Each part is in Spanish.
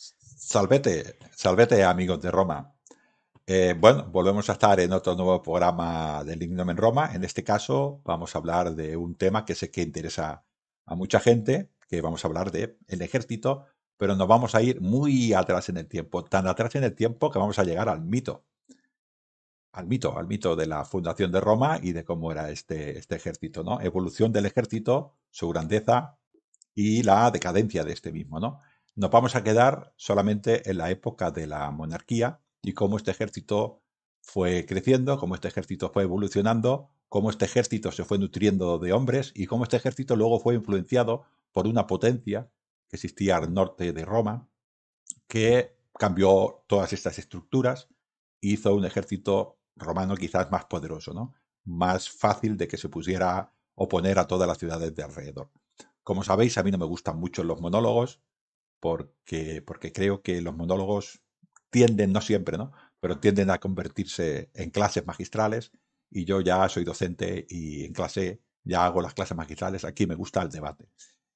Salvete, salvete amigos de Roma. Bueno, volvemos a estar en otro nuevo programa del Lignum en Roma. En este caso vamos a hablar de un tema que sé que interesa a mucha gente, que vamos a hablar de el ejército, pero nos vamos a ir muy atrás en el tiempo, tan atrás en el tiempo que vamos a llegar al mito de la fundación de Roma y de cómo era este ejército, ¿no? Evolución del ejército, su grandeza y la decadencia de este mismo, ¿no? Nos vamos a quedar solamente en la época de la monarquía y cómo este ejército fue creciendo, cómo este ejército fue evolucionando, cómo este ejército se fue nutriendo de hombres y cómo este ejército luego fue influenciado por una potencia que existía al norte de Roma, que cambió todas estas estructuras e hizo un ejército romano quizás más poderoso, ¿no? Más fácil de que se pusiera oponer a todas las ciudades de alrededor. Como sabéis, a mí no me gustan mucho los monólogos porque creo que los monólogos tienden, no siempre, ¿no? Pero tienden a convertirse en clases magistrales y yo ya soy docente y en clase ya hago las clases magistrales. Aquí me gusta el debate.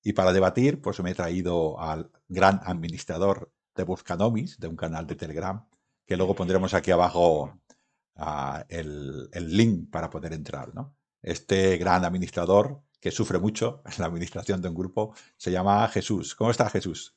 Y para debatir, pues me he traído al gran administrador de Buscanomis, de un canal de Telegram, que luego pondremos aquí abajo el link para poder entrar, ¿no? Este gran administrador que sufre mucho en la administración de un grupo se llama Jesús. ¿Cómo está Jesús?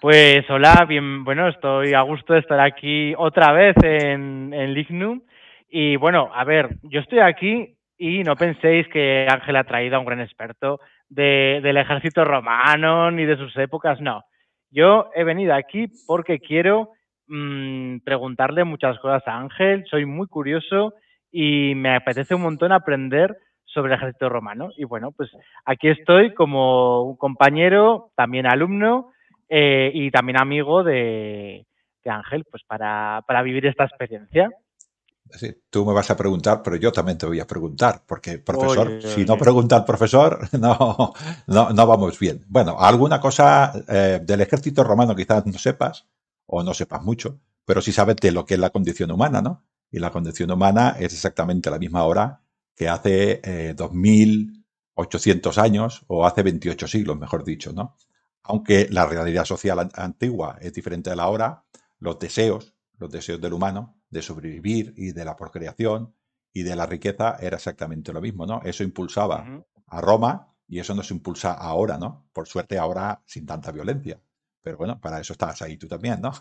Pues hola, bien, bueno, estoy a gusto de estar aquí otra vez en Lignum. Y bueno, a ver, yo estoy aquí y no penséis que Ángel ha traído a un gran experto del ejército romano ni de sus épocas, no. Yo he venido aquí porque quiero preguntarle muchas cosas a Ángel, soy muy curioso y me apetece un montón aprender sobre el ejército romano. Y bueno, pues aquí estoy como un compañero, también alumno y también amigo de Ángel, pues para vivir esta experiencia. Sí, tú me vas a preguntar, pero yo también te voy a preguntar, porque Uy, profesor, uy, si no uy. pregunta al profesor, no vamos bien. Bueno, alguna cosa del ejército romano quizás no sepas, o no sepas mucho, pero sí sabes de lo que es la condición humana, ¿no? Y la condición humana es exactamente la misma hora que hace 2800 años, o hace 28 siglos, mejor dicho, ¿no? Aunque la realidad social antigua es diferente de la hora, los deseos del humano de sobrevivir y de la procreación y de la riqueza era exactamente lo mismo, ¿no? Eso impulsaba Ujú. a Roma y eso nos impulsa ahora, ¿no? Por suerte ahora sin tanta violencia. Pero bueno, para eso estás ahí tú también, ¿no?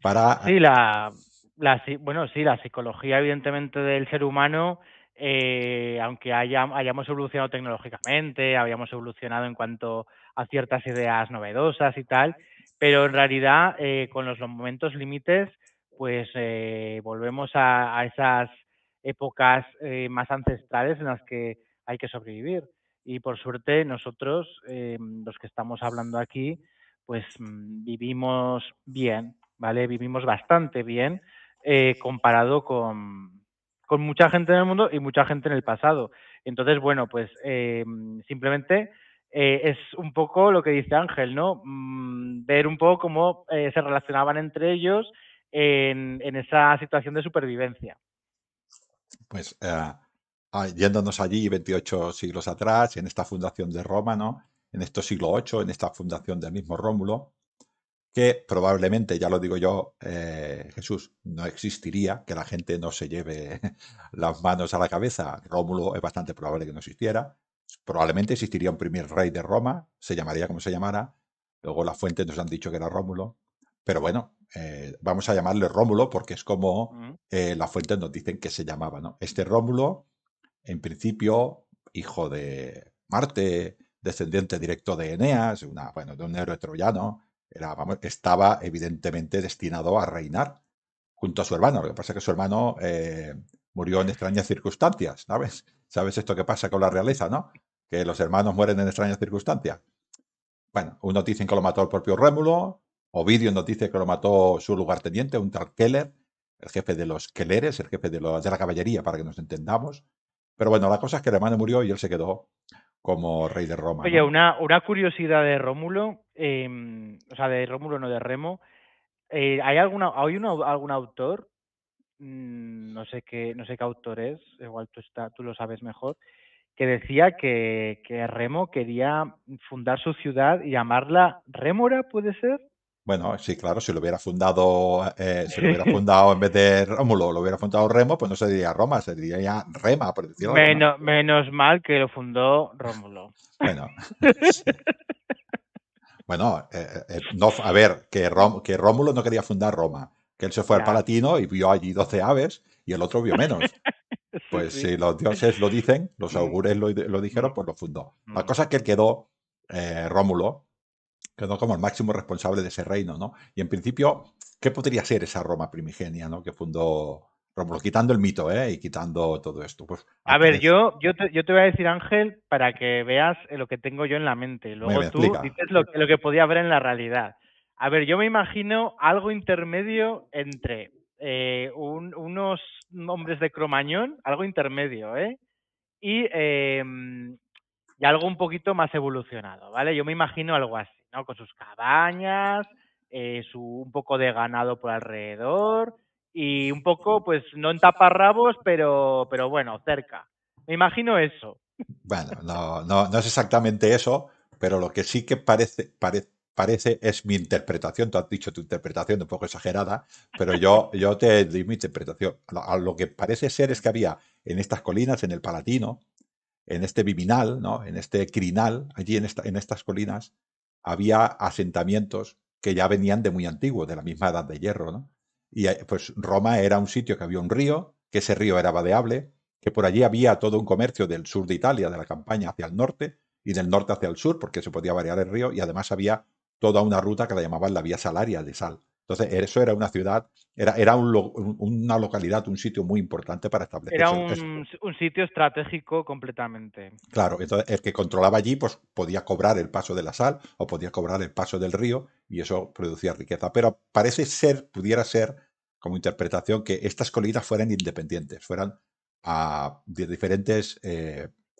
Para... Sí, bueno, sí, la psicología, evidentemente, del ser humano, aunque hayamos evolucionado tecnológicamente, hayamos evolucionado en cuanto a ciertas ideas novedosas y tal, pero en realidad, con los momentos límites, pues volvemos a esas épocas más ancestrales en las que hay que sobrevivir. Y por suerte, nosotros, los que estamos hablando aquí, pues vivimos bien, ¿vale? Vivimos bastante bien comparado con mucha gente en el mundo y mucha gente en el pasado. Entonces, bueno, pues simplemente es un poco lo que dice Ángel, ¿no? Ver un poco cómo se relacionaban entre ellos en esa situación de supervivencia. Pues yéndonos allí 28 siglos atrás, en esta fundación de Roma, ¿no? En estos siglo VIII, en esta fundación del mismo Rómulo, que probablemente, ya lo digo yo, Jesús, no existiría, que la gente no se lleve las manos a la cabeza. Rómulo es bastante probable que no existiera. Probablemente existiría un primer rey de Roma, se llamaría como se llamara. Luego las fuentes nos han dicho que era Rómulo. Pero bueno, vamos a llamarle Rómulo porque es como Mm. las fuentes nos dicen que se llamaba, ¿no? Este Rómulo, en principio, hijo de Marte, descendiente directo de Eneas, bueno, de un héroe troyano, estaba evidentemente destinado a reinar junto a su hermano. Lo que pasa es que su hermano murió en extrañas circunstancias, ¿sabes? ¿Sabes esto que pasa con la realeza, no? Que los hermanos mueren en extrañas circunstancias. Bueno, unos dicen que lo mató el propio Rémulo, Ovidio nos dice que lo mató su lugarteniente, un tal Keller, el jefe de los Kelleres, el jefe de la caballería, para que nos entendamos. Pero bueno, la cosa es que el hermano murió y él se quedó como rey de Roma, Oye, ¿no? una curiosidad de Rómulo, o sea, de Rómulo, no de Remo. ¿Algún autor? No sé qué autor es, igual tú lo sabes mejor, que decía que Remo quería fundar su ciudad y llamarla Rémora, ¿puede ser? Bueno, sí, claro, si lo hubiera fundado en vez de Rómulo, lo hubiera fundado Remo, pues no se diría Roma, se diría ya Rema, por decir algo, ¿no? Menos mal que lo fundó Rómulo. Bueno, sí. Bueno, no, a ver, que Rómulo no quería fundar Roma, que él se fue al Ya. Palatino y vio allí 12 aves y el otro vio menos. Sí, Pues sí. si los dioses lo dicen, los Mm, augures lo mm, dijeron, pues lo fundó. La mm. cosa es que él quedó, Rómulo, quedó como el máximo responsable de ese reino, ¿no? Y en principio, ¿qué podría ser esa Roma primigenia, ¿no? Que fundó Rómulo, quitando el mito, ¿eh? Y quitando todo esto. Pues A al ver, parecer, yo te voy a decir, Ángel, para que veas lo que tengo yo en la mente. muy bien, Luego tú explica. dices lo que podía haber en la realidad. A ver, yo me imagino algo intermedio entre unos hombres de Cromañón, algo intermedio, ¿eh? Y, y algo un poquito más evolucionado, ¿vale? Yo me imagino algo así, ¿no? Con sus cabañas, un poco de ganado por alrededor y un poco, pues no en taparrabos, pero bueno, cerca. Me imagino eso. Bueno, no es exactamente eso, pero lo que sí que parece es mi interpretación. Tú has dicho tu interpretación un poco exagerada, pero yo te di mi interpretación. A lo que parece ser es que había en estas colinas, en el Palatino, en este Viminal, ¿no? En este Crinal, allí en estas colinas, había asentamientos que ya venían de muy antiguo, de la misma edad de hierro, ¿no? Y pues Roma era un sitio que había un río, que ese río era vadeable, que por allí había todo un comercio del sur de Italia, de la campaña hacia el norte, y del norte hacia el sur, porque se podía variar el río, y además había toda una ruta que la llamaban la vía salaria de sal. Entonces, eso era una ciudad, era una localidad, un sitio muy importante para Era establecerse. un sitio estratégico completamente. Claro, entonces el que controlaba allí pues podía cobrar el paso de la sal o podía cobrar el paso del río y eso producía riqueza. Pero parece ser, pudiera ser, como interpretación, que estas colinas fueran independientes, fueran de diferentes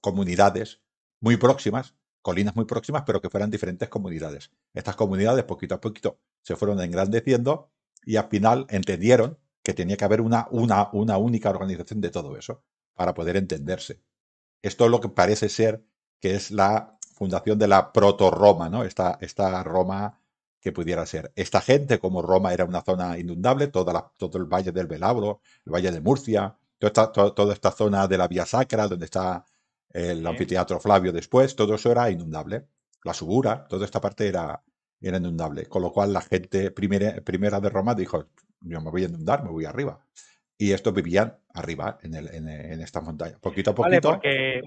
comunidades muy próximas, colinas muy próximas, pero que fueran diferentes comunidades. Estas comunidades poquito a poquito se fueron engrandeciendo y al final entendieron que tenía que haber una única organización de todo eso para poder entenderse. Esto es lo que parece ser que es la fundación de la proto-Roma, ¿no? Esta Roma que pudiera ser. Esta gente, como Roma era una zona inundable, todo el valle del Velabro, el valle de Murcia, toda esta zona de la Vía Sacra, donde está el Sí. anfiteatro Flavio después, todo eso era inundable. La Subura, toda esta parte era inundable. Con lo cual la gente primera de Roma dijo, yo me voy a inundar, me voy arriba. Y estos vivían arriba, en esta montaña. Poquito a Vale, poquito.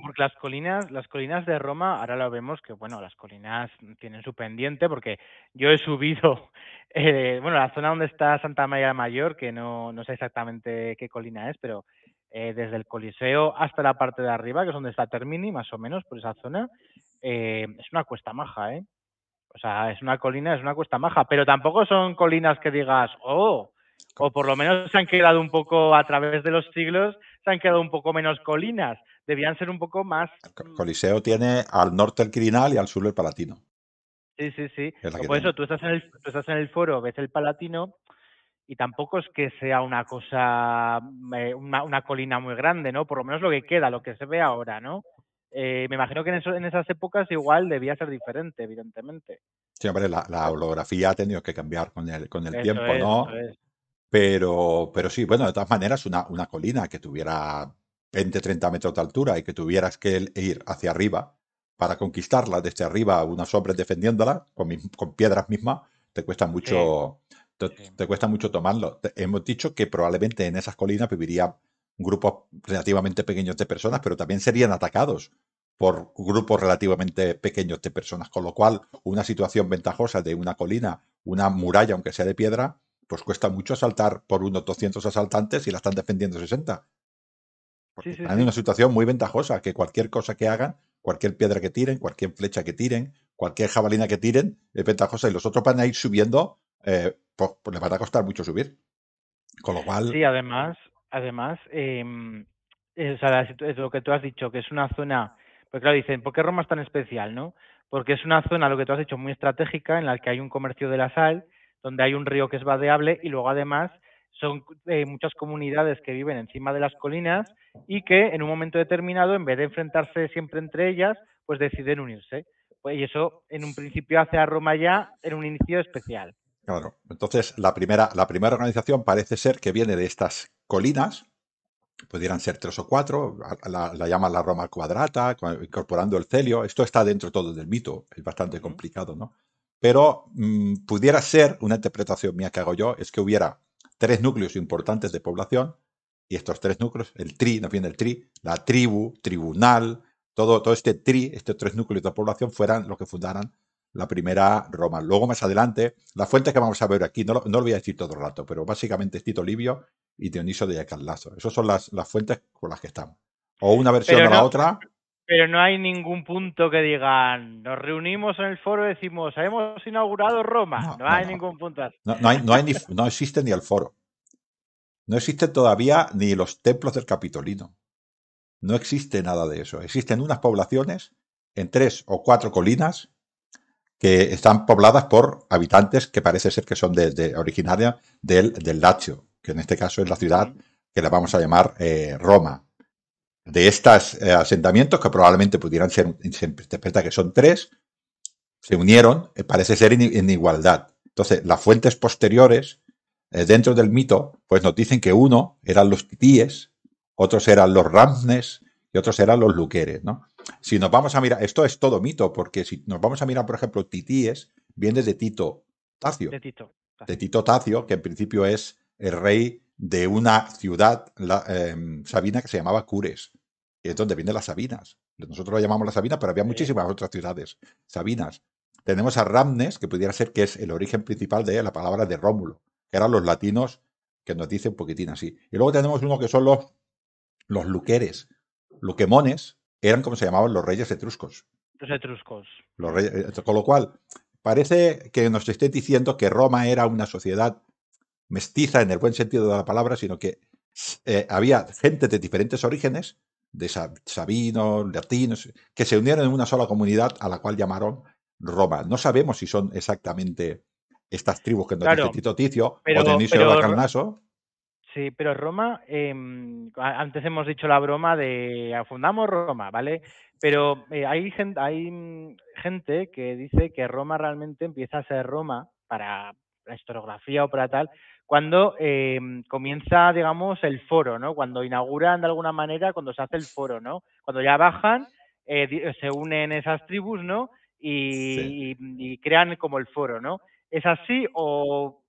porque las colinas de Roma, ahora lo vemos que, bueno, las colinas tienen su pendiente, porque yo he subido, bueno, la zona donde está Santa María Mayor, que no sé exactamente qué colina es, pero desde el Coliseo hasta la parte de arriba, que es donde está Termini, más o menos, por esa zona, es una cuesta maja, ¿eh? O sea, es una colina, es una cuesta maja, pero tampoco son colinas que digas, oh, o por lo menos se han quedado un poco a través de los siglos, se han quedado un poco menos colinas. Debían ser un poco más. Coliseo tiene al norte el Quirinal y al sur el Palatino. Sí, sí, sí. Es la Pues que por eso tiene. tú estás en el foro, ves el Palatino y tampoco es que sea una cosa, una colina muy grande, ¿no? Por lo menos lo que queda, lo que se ve ahora, ¿no? Me imagino que en esas épocas igual debía ser diferente, evidentemente. Sí, hombre, la orografía ha tenido que cambiar con el Eso tiempo, es, eso ¿no? es. Pero sí, bueno, de todas maneras, una colina que tuviera 20, 30 metros de altura y que tuvieras que ir hacia arriba para conquistarla desde arriba, unos hombres defendiéndola con piedras mismas, te cuesta Sí, mucho, te, sí. te cuesta mucho tomarlo. Hemos dicho que probablemente en esas colinas vivirían grupos relativamente pequeños de personas, pero también serían atacados por grupos relativamente pequeños de personas, con lo cual una situación ventajosa de una colina, una muralla, aunque sea de piedra, pues cuesta mucho asaltar por unos 200 asaltantes y la están defendiendo 60. Porque Sí, sí, están en sí. una situación muy ventajosa, que cualquier cosa que hagan, cualquier piedra que tiren, cualquier flecha que tiren, cualquier jabalina que tiren, es ventajosa y los otros van a ir subiendo, pues les va a costar mucho subir. Con lo cual, Sí, además, o sea, es lo que tú has dicho, que es una zona, pues claro, dicen, ¿por qué Roma es tan especial, no? Porque es una zona, lo que tú has dicho, muy estratégica, en la que hay un comercio de la sal, donde hay un río que es vadeable y luego además son muchas comunidades que viven encima de las colinas y que en un momento determinado, en vez de enfrentarse siempre entre ellas, pues deciden unirse. Pues, y eso en un principio hace a Roma ya en un inicio especial. Claro. Entonces, la primera organización parece ser que viene de estas colinas, pudieran ser tres o cuatro, la llaman la Roma Quadrata, incorporando el celio. Esto está dentro todo del mito, es bastante Ujú. complicado, ¿no? Pero pudiera ser, una interpretación mía que hago yo, es que hubiera tres núcleos importantes de población, y estos tres núcleos, el tri, nos viene el tri, la tribu, tribunal, todo este tri, estos tres núcleos de población fueran los que fundaran la primera Roma. Luego, más adelante, la fuente que vamos a ver aquí, no lo voy a decir todo el rato, pero básicamente es Tito Livio y Dioniso de Carlazo. Esas son las fuentes con las que estamos. O una versión Pero o la no, otra. pero no hay ningún punto que digan, nos reunimos en el foro y decimos, hemos inaugurado Roma. No, No no, hay no. ningún punto así. No existe ni el foro. No existe todavía ni los templos del Capitolino. No existe nada de eso. Existen unas poblaciones en tres o cuatro colinas que están pobladas por habitantes que parece ser que son originaria del Lacio, que en este caso es la ciudad Ujú. que la vamos a llamar Roma. De estos asentamientos, que probablemente pudieran ser, se interpreta que son tres, se unieron, parece ser en igualdad. Entonces, las fuentes posteriores, dentro del mito, pues nos dicen que uno eran los titíes, otros eran los ramnes y otros eran los luqueres, ¿no? Si nos vamos a mirar, esto es todo mito, porque si nos vamos a mirar, por ejemplo, titíes, viene de Tito Tacio, De Tito. de Tacio. Tito Tacio, que Ujú. en principio es el rey de una ciudad sabina que se llamaba Cures, que es donde vienen las Sabinas. Nosotros lo llamamos las Sabinas, pero había Sí. muchísimas otras ciudades sabinas. Tenemos a Ramnes, que pudiera ser que es el origen principal de la palabra de Rómulo, que eran los latinos que nos dicen un poquitín así. Y luego tenemos uno que son los luqueres. Luquemones eran como se llamaban los reyes etruscos. Los etruscos. Los reyes, con lo cual, parece que nos esté diciendo que Roma era una sociedad mestiza en el buen sentido de la palabra, sino que había gente de diferentes orígenes, de sabinos, latinos, que se unieron en una sola comunidad a la cual llamaron Roma. No sabemos si son exactamente estas tribus que nos dice Claro, Tito Ticio o pero, Dionisio de pero Calnaso. sí, pero Roma, antes hemos dicho la broma de fundamos Roma, ¿vale? Pero hay gente que dice que Roma realmente empieza a ser Roma para la historiografía o para tal, cuando comienza, digamos, el foro, ¿no? Cuando inauguran de alguna manera, cuando se hace el foro, ¿no? Cuando ya bajan, se unen esas tribus, ¿no? Sí. Y crean como el foro, ¿no? ¿Es así o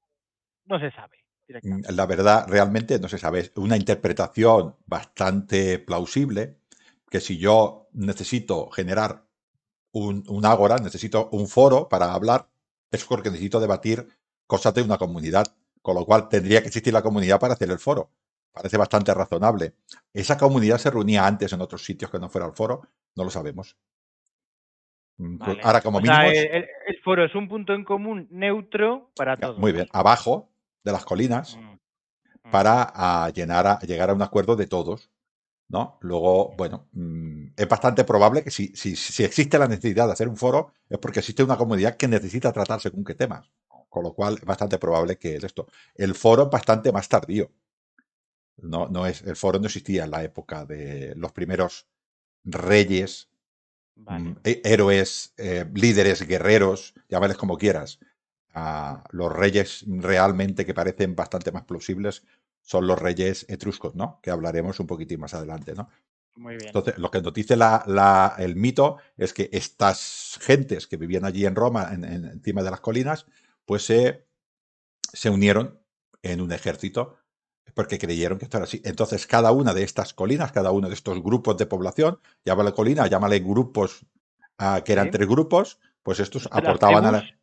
no se sabe directamente? La verdad, realmente no se sabe. Es una interpretación bastante plausible, que si yo necesito generar un ágora, necesito un foro para hablar, es porque necesito debatir cosas de una comunidad, con lo cual tendría que existir la comunidad para hacer el foro. Parece bastante razonable. ¿Esa comunidad se reunía antes en otros sitios que no fuera el foro? No lo sabemos. Vale. Ahora, como O sea, mínimo, el foro es un punto en común neutro para muy todos. bien, abajo de las colinas, Mm, mm. para llegar a un acuerdo de todos, ¿no? Luego, bueno, es bastante probable que si existe la necesidad de hacer un foro, es porque existe una comunidad que necesita tratar según qué temas. Con lo cual, es bastante probable que es esto. El foro es bastante más tardío. El foro no existía en la época de los primeros reyes, Vale. héroes, líderes, guerreros, llámales como quieras. Los reyes realmente que parecen bastante más plausibles son los reyes etruscos, ¿no? Que hablaremos un poquitín más adelante, ¿no? Muy bien. Entonces, lo que nos dice el mito es que estas gentes que vivían allí en Roma, encima de las colinas, pues se unieron en un ejército porque creyeron que esto era así. Entonces, cada una de estas colinas, cada uno de estos grupos de población, llámale colina, llámale grupos, que eran Sí. tres grupos, pues estos Las aportaban tribus.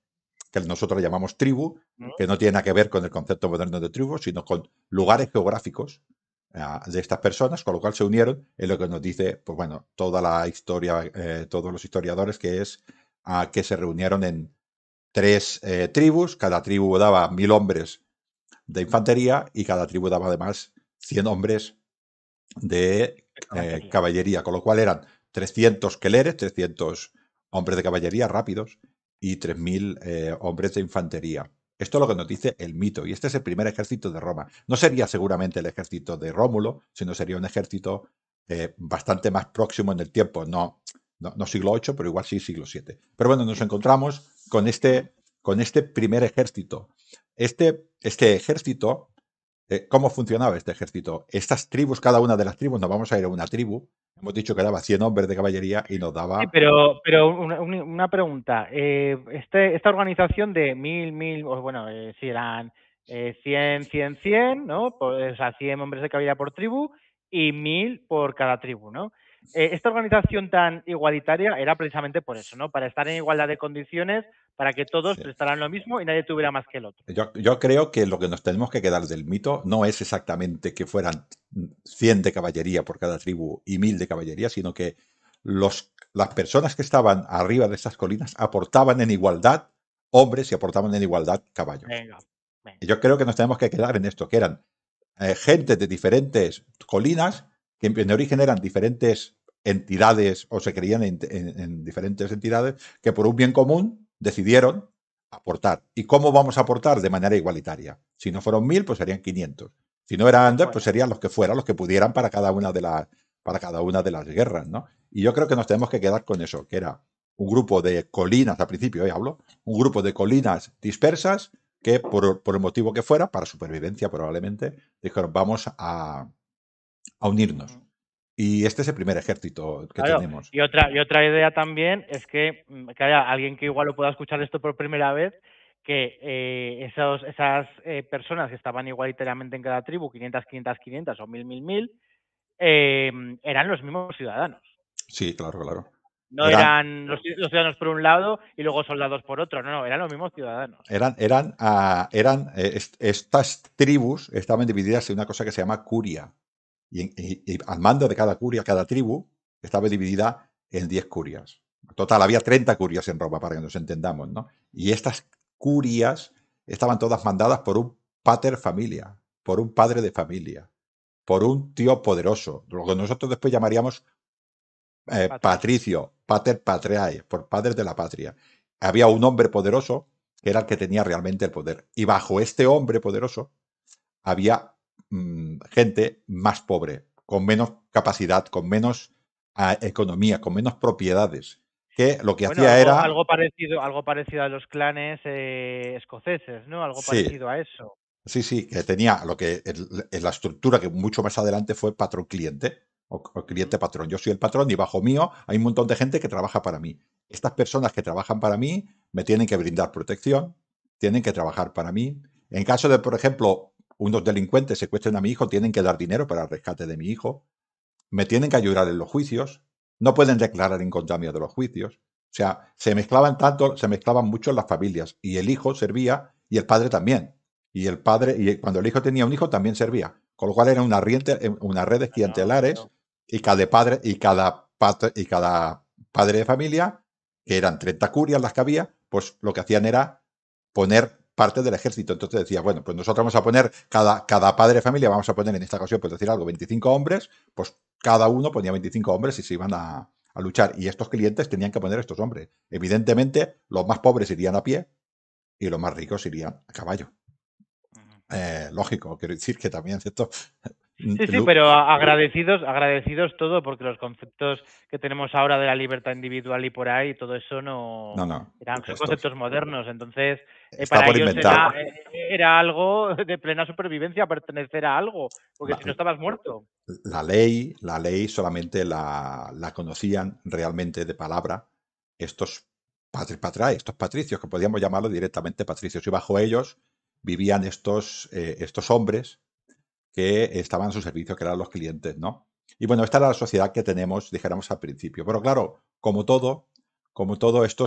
que nosotros llamamos tribu, ¿No? que no tiene nada que ver con el concepto moderno de tribu, sino con lugares geográficos de estas personas, con lo cual se unieron en lo que nos dice, pues bueno, toda la historia, todos los historiadores, que es que se reunieron en tres tribus, cada tribu daba 1000 hombres de infantería y cada tribu daba además 100 hombres de Caballería. caballería, con lo cual eran 300 keleres, 300 hombres de caballería rápidos y 3000 hombres de infantería. Esto es lo que nos dice el mito, y este es el primer ejército de Roma. No sería seguramente el ejército de Rómulo, sino sería un ejército bastante más próximo en el tiempo, no siglo VIII, pero igual sí siglo VII. Pero bueno, nos encontramos con ¿Mm? con este primer ejército. Este ejército, ¿cómo funcionaba este ejército? Estas tribus, cada una de las tribus, nos vamos a ir a una tribu, hemos dicho que daba 100 hombres de caballería y nos Sí, daba... pero una pregunta. Esta organización de 1000, o bueno, sí, eran 100, 100, 100, ¿no? Pues, o sea, 100 hombres de caballería por tribu y 1000 por cada tribu, ¿no? Esta organización tan igualitaria era precisamente por eso, ¿no? Para estar en igualdad de condiciones, para que todos Sí. prestaran lo mismo y nadie tuviera más que el otro. Yo creo que lo que nos tenemos que quedar del mito no es exactamente que fueran 100 de caballería por cada tribu y 1000 de caballería, sino que las personas que estaban arriba de estas colinas aportaban en igualdad hombres y aportaban en igualdad caballos. Venga, Y venga. yo creo que nos tenemos que quedar en esto, que eran gente de diferentes colinas, que en origen eran diferentes entidades o se creían en diferentes entidades, que por un bien común decidieron aportar. ¿Y cómo vamos a aportar? De manera igualitaria. Si no fueron 1000, pues serían 500. Si no eran 10, pues Bueno, serían los que fueran, los que pudieran para cada una de las guerras, ¿no? Y yo creo que nos tenemos que quedar con eso, que era un grupo de colinas, al principio hablo, un grupo de colinas dispersas que por el motivo que fuera, para supervivencia probablemente, dijeron vamos a unirnos. ujú. Y este es el primer ejército que Claro, tenemos. y otra idea también es que haya alguien que igual lo pueda escuchar esto por primera vez, que esas personas que estaban igualitariamente en cada tribu, 500, 500, 500 o 1000, 1000, 1000, eh, eran los mismos ciudadanos. Sí, claro, claro. No Eran, eran los ciudadanos por un lado y luego soldados por otro, no, eran los mismos ciudadanos. estas tribus estaban divididas en una cosa que se llama curia. Y al mando de cada curia, cada tribu, estaba dividida en 10 curias. Total, había 30 curias en Roma, para que nos entendamos, ¿no? Y estas curias estaban todas mandadas por un pater familia, por un padre de familia, por un tío poderoso, lo que nosotros después llamaríamos Patricio. patricio, pater patriae, por padres de la patria. Había un hombre poderoso que era el que tenía realmente el poder. Y bajo este hombre poderoso había gente más pobre, con menos capacidad, con menos economía, con menos propiedades, que lo que Bueno, hacía algo, era, algo parecido a los clanes escoceses, ¿no? Algo sí, parecido a eso. sí, que tenía lo que en la estructura que mucho más adelante fue patrón-cliente o Mm, cliente-patrón. Yo soy el patrón y bajo mío hay un montón de gente que trabaja para mí. Estas personas que trabajan para mí me tienen que brindar protección, tienen que trabajar para mí. En caso de, por ejemplo, unos delincuentes secuestren a mi hijo, tienen que dar dinero para el rescate de mi hijo, me tienen que ayudar en los juicios, no pueden declarar en contra mío de los juicios. O sea, se mezclaban mucho las familias y el hijo servía y el padre también. Y el padre, y cuando el hijo tenía un hijo también servía. Con lo cual era una red de claro, clientelares claro. y cada padre de familia, que eran 30 curias las que había, pues lo que hacían era poner parte del ejército. Entonces decía, bueno, pues nosotros vamos a poner, cada padre de familia, vamos a poner en esta ocasión, pues decir algo, 25 hombres, pues cada uno ponía 25 hombres y se iban a luchar. Y estos clientes tenían que poner estos hombres. Evidentemente, los más pobres irían a pie y los más ricos irían a caballo. Ujú. Lógico, quiero decir que también esto... Sí, sí, pero agradecidos todo, porque los conceptos que tenemos ahora de la libertad individual y por ahí, todo eso No, no no, son esto conceptos modernos. Entonces, está para por ellos inventar. era algo de plena supervivencia, pertenecer a algo, porque La, si no estabas muerto. la ley solamente la conocían realmente de palabra estos estos patricios, que podíamos llamarlo directamente patricios, y bajo ellos vivían estos hombres que estaban a su servicio, que eran los clientes, ¿no? Y bueno, esta era la sociedad que tenemos, dijéramos, al principio. Pero claro, como todo esto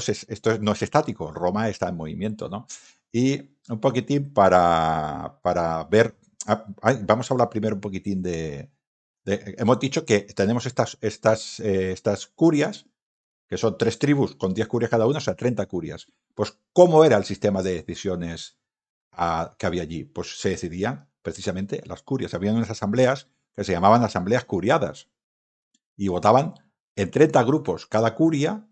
no es estático, Roma está en movimiento, ¿no? Y un poquitín para ver, vamos a hablar primero un poquitín hemos dicho que tenemos estas curias, que son 3 tribus con 10 curias cada una, o sea, 30 curias. Pues, ¿cómo era el sistema de decisiones que había allí? Pues se decidían precisamente las curias. Habían unas asambleas que se llamaban asambleas curiadas y votaban en 30 grupos. Cada curia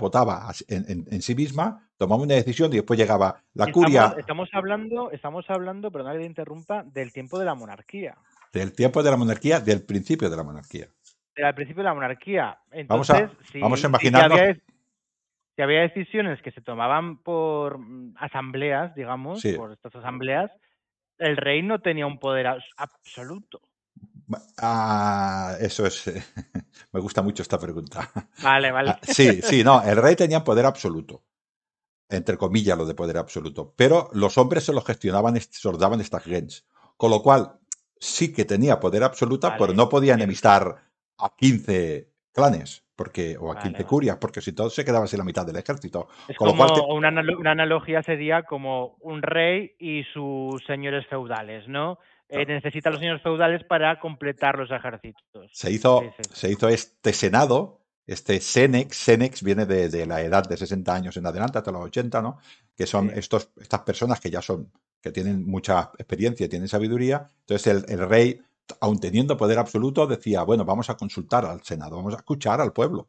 votaba en sí misma, tomaba una decisión y después llegaba la Estamos, curia estamos hablando, estamos hablando, perdón que te interrumpa, del tiempo de la monarquía, del tiempo de la monarquía, del principio de la monarquía. del principio de la monarquía. Vamos Entonces, a, vamos a si ya imaginarnos, había si había decisiones que se tomaban por asambleas, digamos, Sí. por estas asambleas, el rey no tenía un poder absoluto. Eso es. Me gusta mucho esta pregunta. Vale, vale. Sí, sí, no, el rey tenía poder absoluto, entre comillas lo de poder absoluto, pero los hombres se los gestionaban, se los daban estas gens, con lo cual sí que tenía poder absoluta, pero Vale, no podía entiendo. enemistar a 15 clanes, o a Vale, 15 vale. curias, porque si todo se quedaba sin la mitad del ejército, Es con lo cual como una analogía sería como un rey y sus señores feudales, ¿no? Necesita los señores feudales para completar los ejércitos. se Sí, hizo, sí, sí. se hizo este senado, este Senex viene de la edad de 60 años en adelante hasta los 80, ¿no? Que son Sí, estas personas que ya son, que tienen mucha experiencia, tienen sabiduría. Entonces el rey, aun teniendo poder absoluto, decía, bueno, vamos a consultar al Senado, vamos a escuchar al pueblo.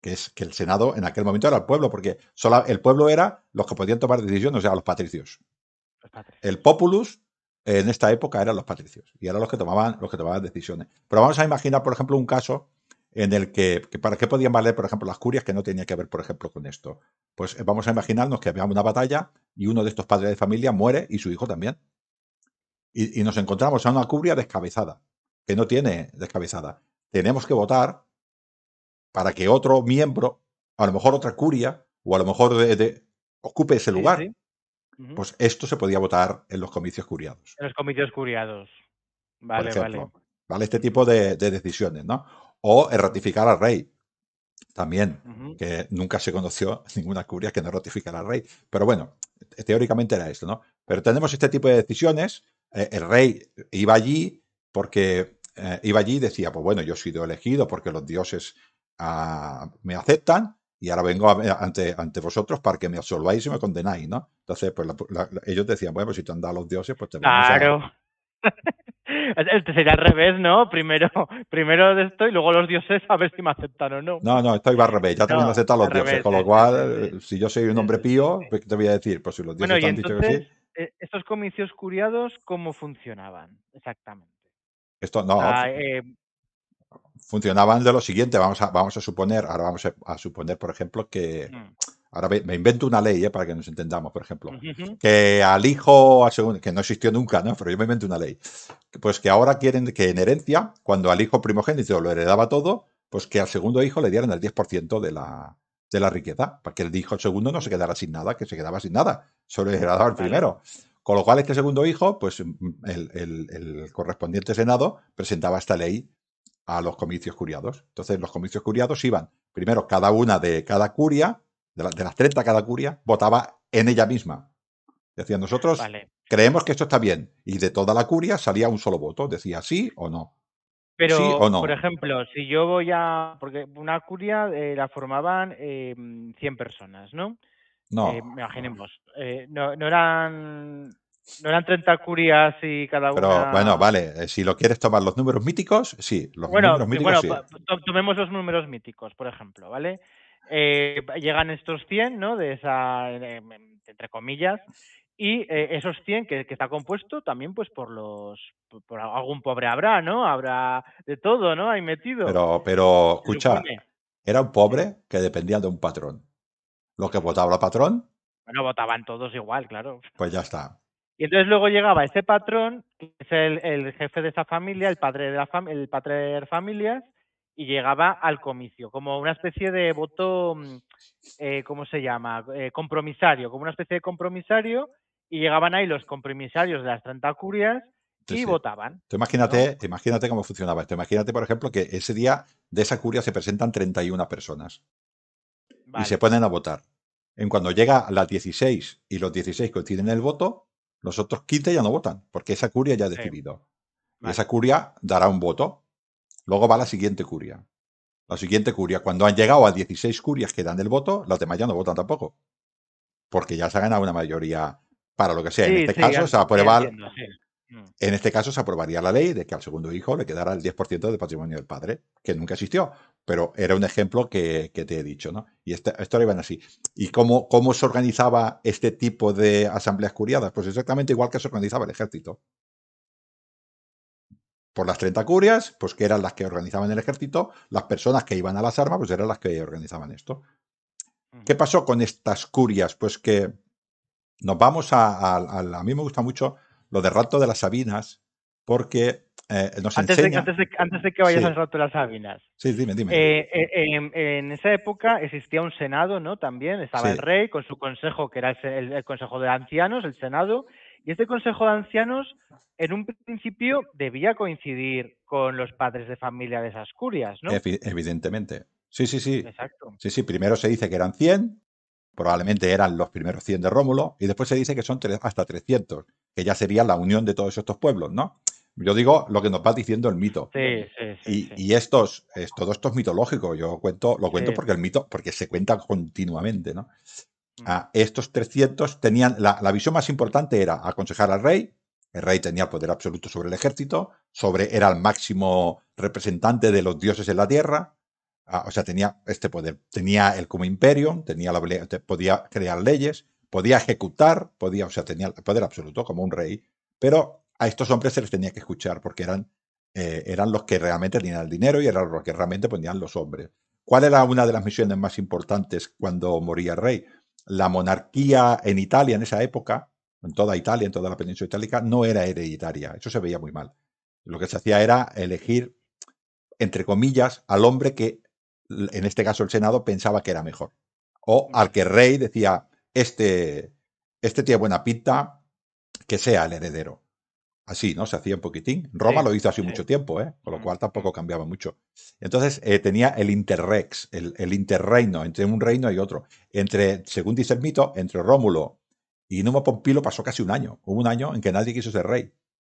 Que es que el Senado en aquel momento era el pueblo, porque solo el pueblo era los que podían tomar decisiones, o sea, los patricios. los El patricios. populus en esta época eran los patricios y eran los que tomaban decisiones. Pero vamos a imaginar, por ejemplo, un caso en el que ¿para qué podían valer, por ejemplo, las curias que no tenía que ver, por ejemplo, con esto? Pues vamos a imaginarnos que había una batalla y uno de estos padres de familia muere y su hijo también. Y nos encontramos a una curia descabezada, que no tiene descabezada. Tenemos que votar para que otro miembro, a lo mejor otra curia, o a lo mejor ocupe ese Sí, sí. lugar. Ujú. Pues esto se podía votar en los comicios curiados, En los comicios curiados. por Vale, vale. ejemplo. ¿Vale? Este Ujú, tipo de decisiones, ¿no? O ujú, ratificar al rey, también, ujú. que nunca se conoció ninguna curia que no ratificara al rey. Pero bueno, teóricamente era esto, ¿no? Pero tenemos este tipo de decisiones. El rey iba allí porque iba allí y decía, pues bueno, yo he sido elegido porque los dioses me aceptan y ahora vengo ante vosotros para que me absolváis y me condenáis, ¿no? Entonces, pues ellos decían, bueno, pues si te han dado los dioses, pues te vamos a... Claro. Este sería al revés, ¿no? Primero, primero de esto y luego los dioses a ver si me aceptan o no. No, no, esto iba al revés, ya te habían No, aceptado los al dioses, revés, con sí, lo sí, sí, cual, sí. si yo soy un Sí, hombre sí, sí, pío, sí. pues, ¿qué te voy a decir? Pues si los dioses Bueno, te y han dicho que entonces, sí, estos comicios curiados, ¿cómo funcionaban exactamente? esto O no, sea, funcionaban de lo siguiente, vamos a suponer, ahora vamos a suponer, por ejemplo, que, mm, ahora me invento una ley, para que nos entendamos, por ejemplo, ujú, que al hijo, que no existió nunca, ¿no? Pero yo me invento una ley, pues que ahora quieren que en herencia, cuando al hijo primogénito lo heredaba todo, pues que al segundo hijo le dieran el 10% de la riqueza, para que el hijo segundo no se ujú, quedara sin nada, que se quedaba sin nada, solo heredaba el vale, primero. Con lo cual, este segundo hijo, pues el correspondiente Senado presentaba esta ley a los comicios curiados. Entonces, los comicios curiados iban, primero, cada una de cada curia, de las 30 cada curia, votaba en ella misma. Decían, nosotros vale. creemos que esto está bien. Y de toda la curia salía un solo voto. Decía sí o no. Sí o Pero, por no. ejemplo, si yo voy a... Porque una curia la formaban 100 personas, ¿no? No, no. Imaginemos. No eran 30 curias y cada Pero bueno, una... vale, si lo quieres tomar los números míticos, sí, los Bueno, números míticos bueno, sí. tomemos los números míticos, por ejemplo, ¿vale? Llegan estos 100, ¿no? De esa, entre comillas, y esos 100 que está compuesto también pues por algún pobre habrá, ¿no? Habrá de todo, ¿no? Ahí metido, Pero, se escucha, supone. era un Sí. pobre que dependía de un patrón. Lo que votaba el patrón, Bueno, votaban todos igual, claro. pues ya está. Y entonces luego llegaba ese patrón, que es el jefe de esa familia, el padre de el pater familias, y llegaba al comicio, como una especie de voto, ¿cómo se llama? Compromisario, como una especie de compromisario, y llegaban ahí los compromisarios de las 30 curias Sí, y sí. votaban, Tú ¿no? imagínate cómo funcionaba esto. Imagínate, por ejemplo, que ese día de esa curia se presentan 31 personas y se Vale, ponen a votar. En cuando llega a las 16 y los 16 coinciden el voto, los otros 15 ya no votan, porque esa curia ya ha sí, decidido. Y esa vale, curia dará un voto. Luego va la siguiente curia. La siguiente curia, cuando han llegado a 16 curias que dan el voto, las demás ya no votan tampoco, porque ya se ha ganado una mayoría para lo que sea. En sí, este sí, caso, se sí, aprueba entiendo, sí. Mm, En este caso se aprobaría la ley de que al segundo hijo le quedara el 10% del patrimonio del padre, que nunca existió, pero era un ejemplo que te he dicho, ¿no? Y esto iban así. ¿Y cómo se organizaba este tipo de asambleas curiadas? Pues exactamente igual que se organizaba el ejército. Por las 30 curias, pues que eran las que organizaban el ejército, las personas que iban a las armas, pues eran las que organizaban esto. ¿Qué pasó con estas curias? Pues que nos vamos a mí me gusta mucho lo de Rapto de las Sabinas, porque nos enseña... Antes de que vayas al Sí, rato de las Sabinas, sí, dime. en esa época existía un senado, ¿no? También estaba el Sí, rey con su consejo, que era el consejo de ancianos, el senado, y este consejo de ancianos en un principio debía coincidir con los padres de familia de esas curias, ¿no? evidentemente. Sí, sí, sí. Exacto. Sí, sí, primero se dice que eran 100, probablemente eran los primeros 100 de Rómulo, y después se dice que son hasta 300, que ya sería la unión de todos estos pueblos, ¿no? Yo digo lo que nos va diciendo el mito. Sí, sí, sí, sí. Y todo esto es mitológico. Lo cuento Sí. porque porque se cuenta continuamente, ¿no? Mm. Estos 300 tenían, la visión más importante era aconsejar al rey. El rey tenía poder absoluto sobre el ejército, era el máximo representante de los dioses en la tierra. O sea, tenía este poder. Tenía el como imperio, podía crear leyes, podía ejecutar, o sea, tenía el poder absoluto como un rey. Pero a estos hombres se les tenía que escuchar porque eran los que realmente tenían el dinero y eran los que realmente ponían los hombres. ¿Cuál era una de las misiones más importantes cuando moría el rey? La monarquía en Italia en esa época, en toda Italia, en toda la península itálica, no era hereditaria. Eso se veía muy mal. Lo que se hacía era elegir, entre comillas, al hombre que, en este caso el Senado, pensaba que era mejor. O al que el rey decía, este tiene buena pinta, que sea el heredero. Así, ¿no? Se hacía un poquitín. Roma Sí, lo hizo así sí. mucho tiempo, ¿eh? Con lo Mm, cual mm. tampoco cambiaba mucho. Entonces tenía el interrex, el interreino, entre un reino y otro. Según dice el mito, entre Rómulo y Numa Pompilo pasó casi un año. Hubo un año en que nadie quiso ser rey.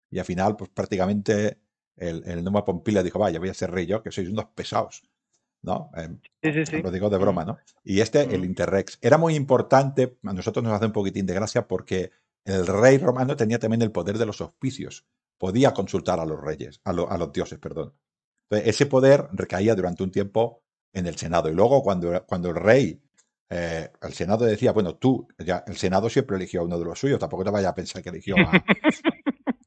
Y al final, pues prácticamente el Numa Pompilo dijo, vaya, voy a ser rey yo, que sois unos pesados, ¿no? Sí, sí, sí. Lo digo de Mm, broma, ¿no? Y el mm. Interrex, era muy importante, a nosotros nos hace un poquitín de gracia porque el rey romano tenía también el poder de los auspicios. Podía consultar a los reyes, a los dioses, perdón. Entonces, ese poder recaía durante un tiempo en el Senado. Y luego, cuando el rey, el Senado decía, bueno, el Senado siempre eligió a uno de los suyos, tampoco te vayas a pensar que eligió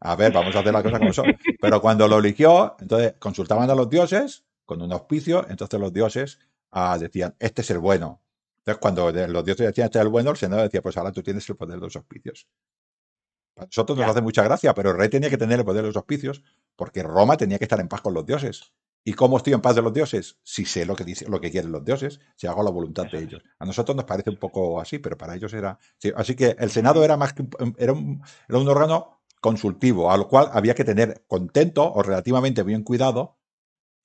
a ver, vamos a hacer las cosas como son. Pero cuando lo eligió, entonces consultaban a los dioses con un auspicio, entonces los dioses decían, este es el bueno. Entonces, cuando los dioses decían, este es el bueno, el Senado decía, pues ahora tú tienes el poder de los auspicios. A nosotros nos Ya. hace mucha gracia, pero el rey tenía que tener el poder de los auspicios porque Roma tenía que estar en paz con los dioses. ¿Y cómo estoy en paz de los dioses? Si sé lo que quieren los dioses, si hago la voluntad de Eso es. ellos. A nosotros nos parece un Eso es. poco así, pero para ellos era... Sí, así que el Senado Ujú. era más que era un órgano consultivo, a lo cual había que tener contento o relativamente bien cuidado,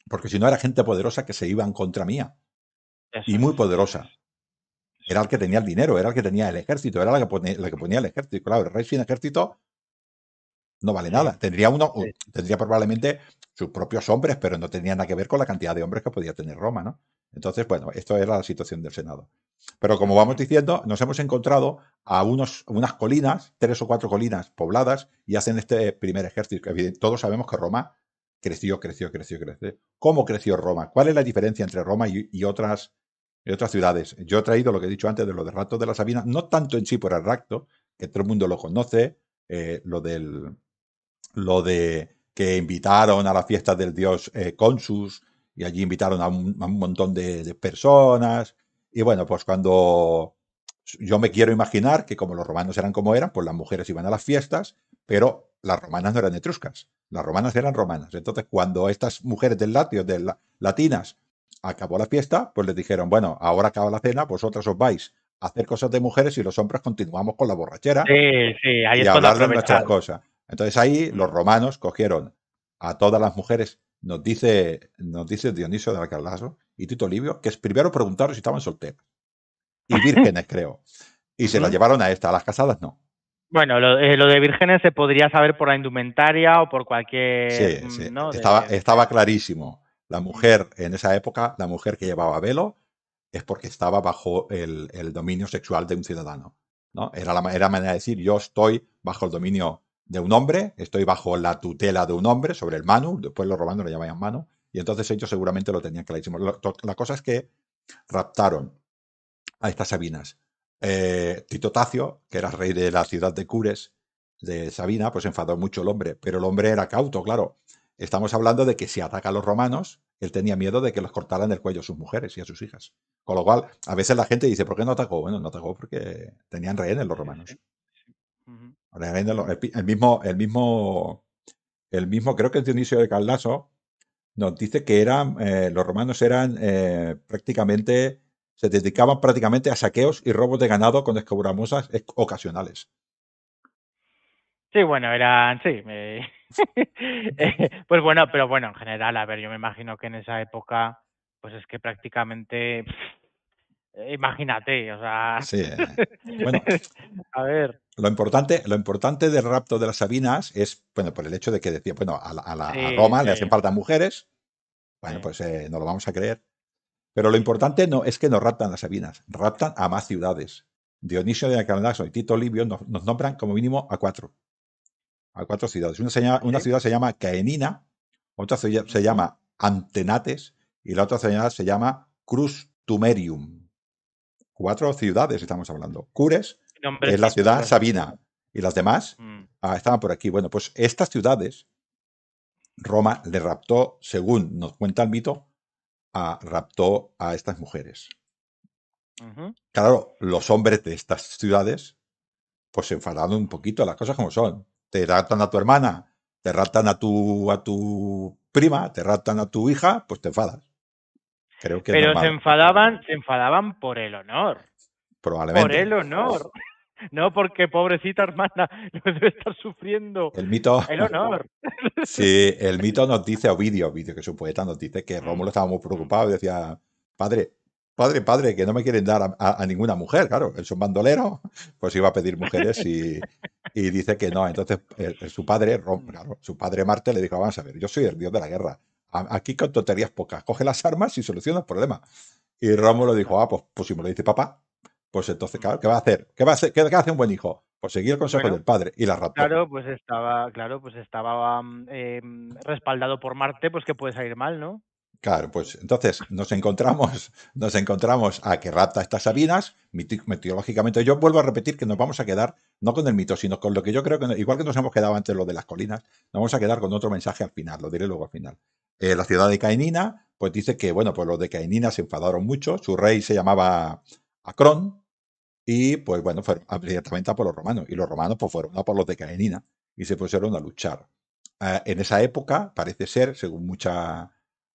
porque si no era gente poderosa que se iba en contra mía. Eso Y es. muy Eso es. poderosa. Eso Era el es. que tenía el dinero, era el que tenía el ejército, era la que ponía el ejército. Claro, el rey sin ejército no vale Sí, nada. sí. Tendría probablemente sus propios hombres, pero no tenía nada que ver con la cantidad de hombres que podía tener Roma, ¿no? Entonces, bueno, esto era la situación del Senado. Pero como vamos Ujú. diciendo, nos hemos encontrado a unas colinas, 3 o 4 colinas pobladas, y hacen este primer ejército. Todos sabemos que Roma creció. ¿Cómo creció Roma? ¿Cuál es la diferencia entre Roma y otras ciudades? Yo he traído lo que he dicho antes de lo de Rapto de la Sabina, no tanto en sí por el rapto, que todo el mundo lo conoce, lo de que invitaron a la fiesta del dios Consus y allí invitaron a un montón de personas. Y bueno, pues cuando yo me quiero imaginar que como los romanos eran como eran, pues las mujeres iban a las fiestas, pero las romanas no eran etruscas, las romanas eran romanas. Entonces, cuando estas mujeres del Latio, latinas, acabó la fiesta, pues les dijeron, bueno, ahora acaba la cena, vosotras os vais a hacer cosas de mujeres y los hombres continuamos con la borrachera Sí, sí, ahí y es cuando hablar de nuestras aprovecharon. cosas. Entonces ahí Mm. los romanos cogieron a todas las mujeres, nos dice Dioniso de Alcalaso y Tito Livio, que es primero preguntaron si estaban solteras y vírgenes, creo. Y se las Ujú. llevaron a esta, a las casadas no. Bueno, lo de vírgenes se podría saber por la indumentaria o por cualquier, Sí, sí, ¿no? estaba clarísimo. La Mm. mujer, en esa época, la mujer que llevaba velo es porque estaba bajo el dominio sexual de un ciudadano, ¿no? Era manera de decir, yo estoy bajo el dominio de un hombre, estoy bajo la tutela de un hombre sobre el Manu, después los romanos lo llamaban Manu, y entonces ellos seguramente lo tenían clarísimo. La cosa es que raptaron a estas Sabinas. Tito Tacio, que era rey de la ciudad de Cures, de Sabina, pues enfadó mucho el hombre, pero el hombre era cauto, claro. estamos hablando de que si ataca a los romanos, él tenía miedo de que los cortaran el cuello a sus mujeres y a sus hijas. Con lo cual, a veces la gente dice, ¿por qué no atacó? Bueno, no atacó porque tenían rehenes los Sí, sí. romanos. Ujú. Rehenes el mismo, creo que es Dionisio de Caldaso, nos dice que los romanos eran prácticamente, se dedicaban prácticamente a saqueos y robos de ganado con escaramuzas ocasionales. Sí, bueno, eran, sí. Pues bueno, pero bueno, en general, a ver, yo me imagino que en esa época, pues es que prácticamente, imagínate, o sea, Sí. Bueno, a ver, lo importante del rapto de las Sabinas es, bueno, por el hecho de que decía, bueno, a sí, Roma le hacen sí, falta mujeres, bueno, sí, pues no lo vamos a creer. Pero lo importante no es que nos raptan las Sabinas, raptan a más ciudades. Dionisio de Acarnasio y Tito Livio nos nombran como mínimo a cuatro ciudades. Una sí, ciudad se llama Caenina, otra se ujú. llama Antenates y la otra ciudad se llama Crustumerium. 4 ciudades estamos hablando. Cures, que es la Nombrecitos, ciudad nombrecitos. Sabina, y las demás estaban por aquí. Bueno, pues estas ciudades, Roma le raptó, según nos cuenta el mito, raptó a estas mujeres. Ujú. Claro, los hombres de estas ciudades pues se enfadaron un poquito, las cosas como son. Te raptan a tu hermana, te raptan a tu prima, te raptan a tu hija, pues te enfadas. Creo que es Pero normal, se enfadaban por el honor, por probablemente. el honor, no porque pobrecita hermana lo debe estar sufriendo, El mito, el honor. sí, el mito nos dice, Ovidio, que es un poeta, nos dice que Mm, Rómulo estaba muy mm, preocupado y decía, padre, padre, que no me quieren dar a ninguna mujer. Claro, él es un bandolero, pues iba a pedir mujeres y dice que no. Entonces, su padre, mm. claro, su padre Marte le dijo, vamos a ver, yo soy el dios de la guerra. Aquí con tonterías pocas, coge las armas y soluciona el problema. Y Rómulo dijo, Exacto. pues si me lo dice papá, pues entonces, Mm. claro, ¿qué va a hacer? ¿Qué va a hacer? ¿Qué hace un buen hijo? Pues seguir el consejo Bueno, del padre y la raptó. claro, pues estaba respaldado por Marte, pues que puede salir mal, ¿no? Claro, pues entonces nos encontramos a que rapta a estas Sabinas, meteorológicamente. Yo vuelvo a repetir que nos vamos a quedar no con el mito, sino con lo que yo creo que, igual que nos hemos quedado antes lo de las colinas, nos vamos a quedar con otro mensaje al final, lo diré luego al final. La ciudad de Caenina, pues dice que, bueno, pues los de Caenina se enfadaron mucho, su rey se llamaba Acrón, y pues bueno, fueron abiertamente a por los romanos, y los romanos pues fueron a por los de Caenina, y se pusieron a luchar. En esa época, parece ser, según mucha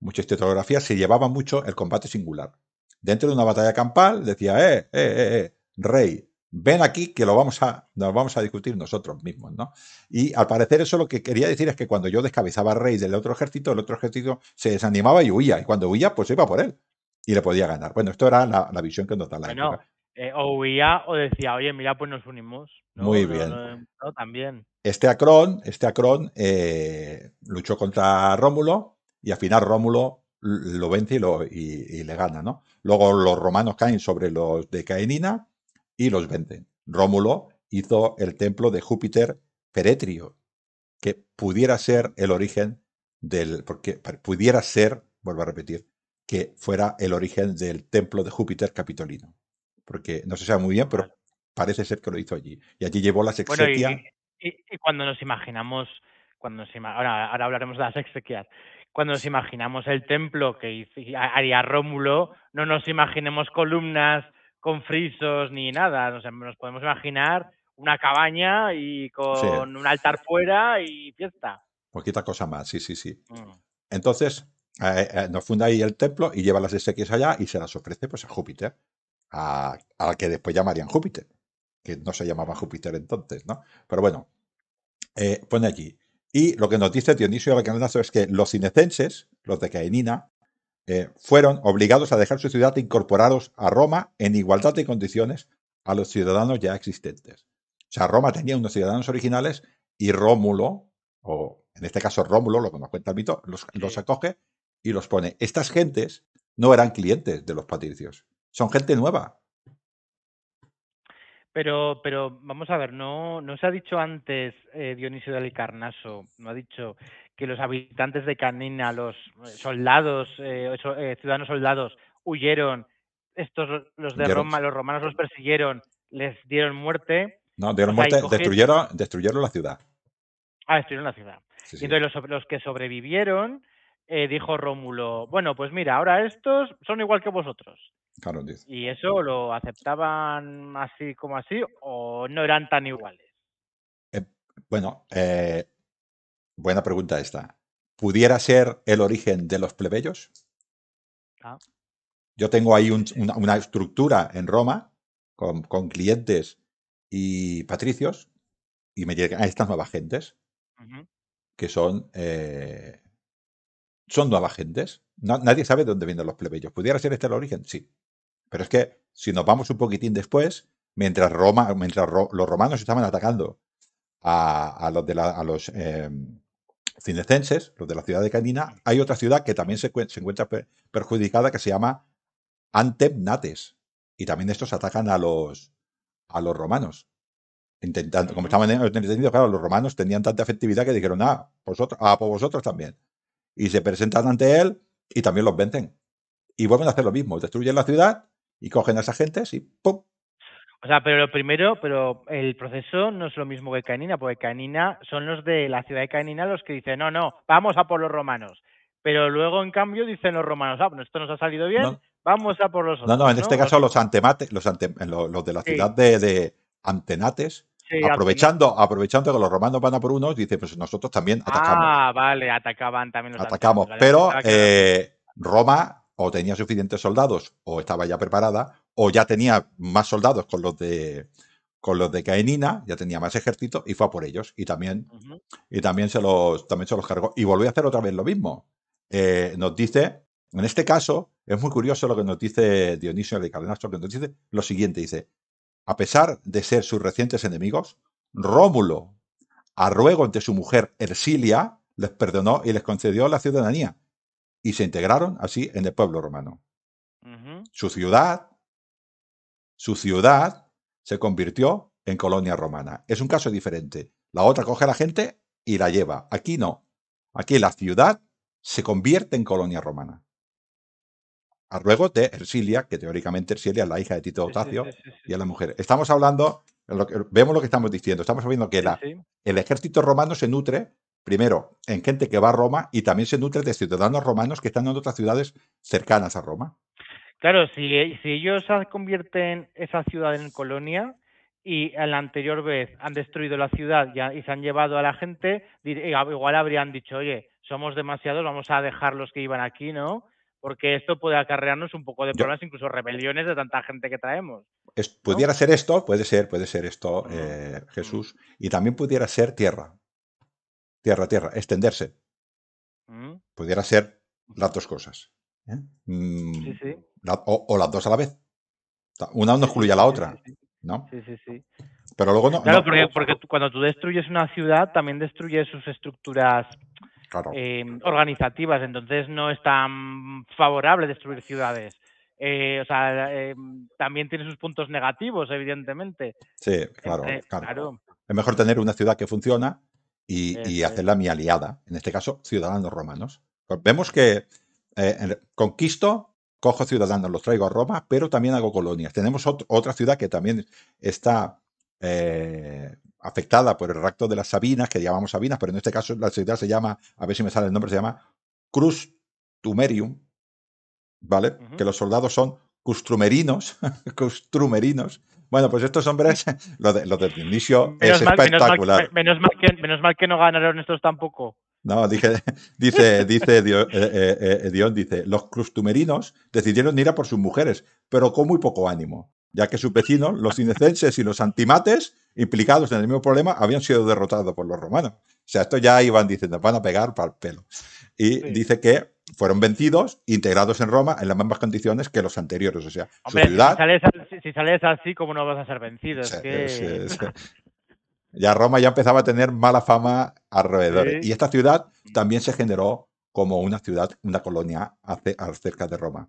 historiografía, se llevaba mucho el combate singular. Dentro de una batalla campal decía, rey, ven aquí que nos vamos a discutir nosotros mismos, ¿no? Y al parecer eso lo que quería decir es que cuando yo descabezaba al rey del otro ejército, el otro ejército se desanimaba y huía, y cuando huía, pues iba por él, y le podía ganar. Bueno, esto era la visión que nos da la Bueno, época. o huía o decía, oye, mira, pues nos unimos, ¿no? Muy No, bien. no, no, también. Este Acrón luchó contra Rómulo y al final Rómulo lo vence y le gana, ¿no? Luego los romanos caen sobre los de Caenina y los vencen. Rómulo hizo el templo de Júpiter Peretrio, que pudiera ser el origen porque pudiera ser, vuelvo a repetir, que fuera el origen del templo de Júpiter Capitolino. Porque no se sabe muy bien, Vale. pero parece ser que lo hizo allí. Y allí llevó las Bueno, y, exequias. y, y cuando nos imaginamos, ahora hablaremos de las exequias, cuando nos imaginamos el templo que haría Rómulo, no nos imaginemos columnas con frisos ni nada, nos podemos imaginar una cabaña y Sí, con un altar fuera y fiesta. poquita cosa más, sí, sí, sí. Mm, Entonces, nos funda ahí el templo y lleva las exequias allá y se las ofrece pues a Júpiter, al que después llamarían Júpiter, que no se llamaba ujú. Júpiter entonces, ¿no? Pero bueno, pone allí. Y lo que nos dice Dionisio de Alcanazo es que los cinecenses, los de Caenina, fueron obligados a dejar su ciudad e incorporados a Roma en igualdad de condiciones a los ciudadanos ya existentes. O sea, Roma tenía unos ciudadanos originales y Rómulo, o en este caso Rómulo, lo que nos cuenta el mito, los Sí. acoge y los pone. Estas gentes no eran clientes de los patricios, son gente nueva. Pero vamos a ver, no se ha dicho antes, Dionisio de Halicarnaso, no ha dicho que los habitantes de Canina, los soldados, ciudadanos soldados, huyeron, los de Dieron, Roma, los romanos los persiguieron, les dieron muerte, no, dieron o sea, y muerte, cogieron, destruyeron la ciudad. destruyeron la ciudad. sí, Y sí. entonces los que sobrevivieron, dijo Rómulo, bueno, pues mira, ahora estos son igual que vosotros. Claro, dice. ¿Y eso lo aceptaban así como así o no eran tan iguales? Eh, bueno, buena pregunta esta. ¿Pudiera ser el origen de los plebeyos? Ah, Yo tengo ahí sí, sí. una estructura en Roma con clientes y patricios y me llegan a estas nuevas gentes Ujú. que son nuevas gentes. Nadie sabe de dónde vienen los plebeyos. ¿Pudiera ser este el origen? Sí. Pero es que si nos vamos un poquitín después, los romanos estaban atacando a los cinecenses, los de la ciudad de Canina, hay otra ciudad que también se encuentra perjudicada que se llama Antemnates. Y también estos atacan a los romanos. Intentando, como Ujú. estaban entendidos, claro, los romanos tenían tanta efectividad que dijeron, por vosotros también. Y se presentan ante él y también los vencen. Y vuelven a hacer lo mismo, destruyen la ciudad y cogen a esas gentes y ¡pum! O sea, pero lo primero, pero el proceso no es lo mismo que Canina, porque Canina son los de la ciudad de Canina los que dicen, no, no, vamos a por los romanos. Pero luego, en cambio, dicen los romanos, bueno, esto nos ha salido bien, No, vamos a por los no, otros, en este ¿no? caso los antemates, los de la ciudad Sí, de Antenates, sí, aprovechando que los romanos van a por unos, dice, pues nosotros también atacamos. Ah, vale, atacaban también los antenas. Atacamos. Vale, Pero pensaba que era lo mismo. Roma o tenía suficientes soldados o estaba ya preparada o ya tenía más soldados con los de Caenina, ya tenía más ejército y fue a por ellos Ujú. y también se los cargó y volvió a hacer otra vez lo mismo. Nos dice, en este caso, es muy curioso lo que nos dice Dionisio de Calnastro, que nos dice lo siguiente, dice, a pesar de ser sus recientes enemigos, Rómulo, a ruego de su mujer Ersilia, les perdonó y les concedió la ciudadanía y se integraron así en el pueblo romano. Ujú. Su ciudad, su ciudad se convirtió en colonia romana. Es un caso diferente. La otra coge a la gente y la lleva. Aquí no. Aquí la ciudad se convierte en colonia romana. A ruego de Ersilia, que teóricamente Ersilia es la hija de Tito Sí, sí, sí, Otacio sí, sí, y es la sí. mujer. Estamos hablando, vemos lo que estamos diciendo. Estamos viendo que Sí, sí. el ejército romano se nutre, primero, en gente que va a Roma y también se nutre de ciudadanos romanos que están en otras ciudades cercanas a Roma. Claro, si ellos convierten esa ciudad en colonia y a la anterior vez han destruido la ciudad y se han llevado a la gente, igual habrían dicho, oye, somos demasiados, vamos a dejar los que iban aquí, ¿no? Porque esto puede acarrearnos un poco de Yo, problemas, incluso rebeliones de tanta gente que traemos, ¿no? pudiera ser esto, puede ser esto, Mm, mm, Jesús, y también pudiera ser tierra, tierra, tierra, extenderse. mm. Pudiera ser las dos cosas. ¿Eh? Sí, sí, O las dos a la vez. Una no sí, sí, excluye a sí, la sí, sí, otra, sí, ¿no? sí, sí, sí. Pero luego no, Claro, no, porque cuando tú destruyes una ciudad, también destruyes sus estructuras claro. organizativas, entonces no es tan favorable destruir ciudades. O sea, también tiene sus puntos negativos, evidentemente. Sí, claro, claro. Claro, Es mejor tener una ciudad que funciona y eso es. hacerla mi aliada, en este caso, ciudadanos romanos. Pues vemos que conquisto, cojo ciudadanos, los traigo a Roma, pero también hago colonias. Tenemos otra ciudad que también está afectada por el rapto de las Sabinas, que llamamos Sabinas, pero en este caso la ciudad se llama, a ver si me sale el nombre, se llama Crustumerium, ¿vale? Que Ujú. los soldados son custrumerinos, custrumerinos. Bueno, pues estos hombres, lo de Dionisio es Menos mal, espectacular. menos mal que no ganaron estos tampoco. No, dice Dion, dice, los clustumerinos decidieron ir a por sus mujeres, pero con muy poco ánimo, ya que sus vecinos, los cinecenses y los antimates, implicados en el mismo problema, habían sido derrotados por los romanos. O sea, esto ya iban diciendo, van a pegar para el pelo. Y Sí. dice que fueron vencidos, integrados en Roma en las mismas condiciones que los anteriores. O sea, su Hombre, si ciudad, sales, si sales así, ¿cómo no vas a ser vencido? Es que... ya Roma ya empezaba a tener mala fama alrededor. Sí. Y esta ciudad también se generó como una ciudad, una colonia cerca de Roma.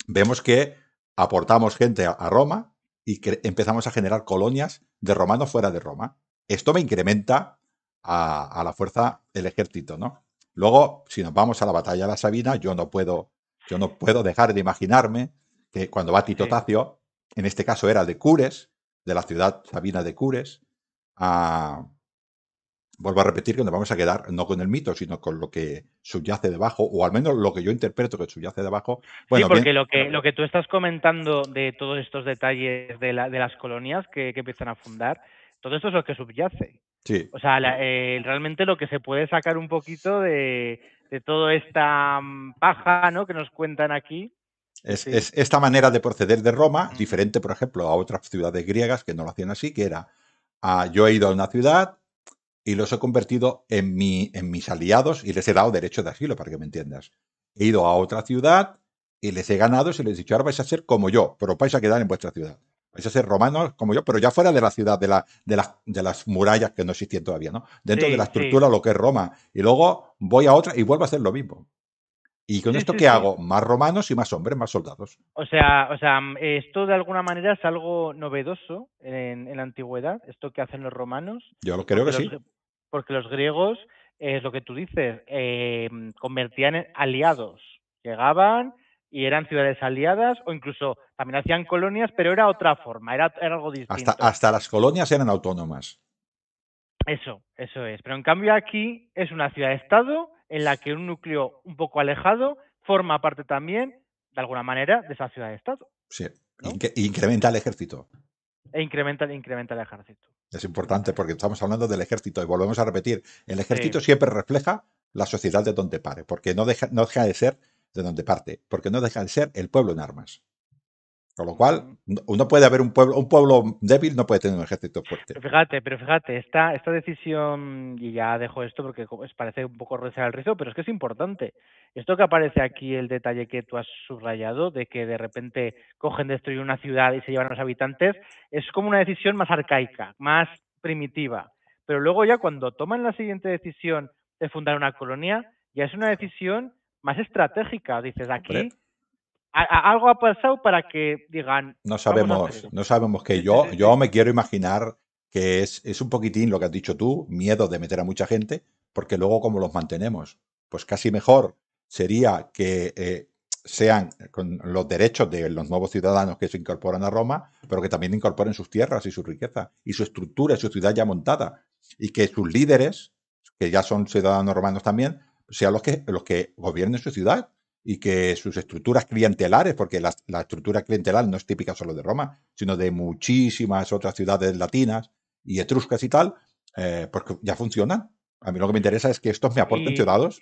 Vemos que aportamos gente a Roma y que empezamos a generar colonias de romanos fuera de Roma. Esto me incrementa a la fuerza el ejército, ¿no? Luego, si nos vamos a la batalla de la Sabina, yo no puedo dejar de imaginarme que cuando va Tito Sí. Tacio, en este caso era de Cures, de la ciudad sabina de Cures, a, vuelvo a repetir que nos vamos a quedar no con el mito, sino con lo que subyace debajo, o al menos lo que yo interpreto que subyace debajo. Sí, Bueno, porque bien, lo que tú estás comentando de todos estos detalles de las colonias que empiezan a fundar, todo esto es lo que subyace. sí, O sea, realmente lo que se puede sacar un poquito de toda esta paja, ¿no? Que nos cuentan aquí. Sí. es esta manera de proceder de Roma, diferente, por ejemplo, a otras ciudades griegas que no lo hacían así, que era, yo he ido a una ciudad y los he convertido en mis aliados y les he dado derecho de asilo, para que me entiendas. He ido a otra ciudad y les he ganado y les he dicho, ahora vais a ser como yo, pero vais a quedar en vuestra ciudad. Vais a ser romanos como yo, pero ya fuera de la ciudad, de las murallas que no existían todavía, ¿no? Dentro de la Sí, sí. estructura, lo que es Roma. Y luego voy a otra y vuelvo a hacer lo mismo. ¿Y con Sí, esto sí, qué sí. hago? Más romanos y más hombres, más soldados. Esto de alguna manera es algo novedoso en la antigüedad, esto que hacen los romanos, Yo lo creo que porque sí. porque los griegos, es lo que tú dices, convertían en aliados. Llegaban y eran ciudades aliadas, o incluso también hacían colonias, pero era otra forma, era algo distinto. Hasta las colonias eran autónomas. Eso es. Pero en cambio aquí es una ciudad-estado en la que un núcleo un poco alejado forma parte también, de alguna manera, de esa ciudad-estado, Sí. ¿no? Incrementa el ejército. E incrementa el ejército. Es Incrementa importante el porque ejército. estamos hablando del ejército y volvemos a repetir, el Sí. ejército siempre refleja la sociedad de donde pare, porque no deja de ser de donde parte, porque no deja de ser el pueblo en armas. Con lo cual, Ujú. no puede haber un pueblo débil no puede tener un ejército fuerte. Pero fíjate, esta decisión, y ya dejo esto porque parece un poco rizar el rizo, pero es que es importante. Esto que aparece aquí, el detalle que tú has subrayado, de que de repente cogen, destruyen una ciudad y se llevan a los habitantes, es como una decisión más arcaica, más primitiva. Pero luego ya cuando toman la siguiente decisión de fundar una colonia, ya es una decisión más estratégica. Dices, Hombre, aquí algo ha pasado para que digan, vamos a hacer esto. no sabemos que Sí, sí, sí, yo sí. me quiero imaginar que es un poquitín lo que has dicho tú, miedo de meter a mucha gente, porque luego cómo los mantenemos. Pues casi mejor sería que sean con los derechos de los nuevos ciudadanos que se incorporan a Roma, pero que también incorporen sus tierras y su riqueza y su estructura y su ciudad ya montada. Y que sus líderes, que ya son ciudadanos romanos también, sean los que gobiernen su ciudad y que sus estructuras clientelares, porque la estructura clientelar no es típica solo de Roma, sino de muchísimas otras ciudades latinas y etruscas y tal, pues ya funcionan. A mí lo que me interesa es que estos me aporten Y, ciudadanos.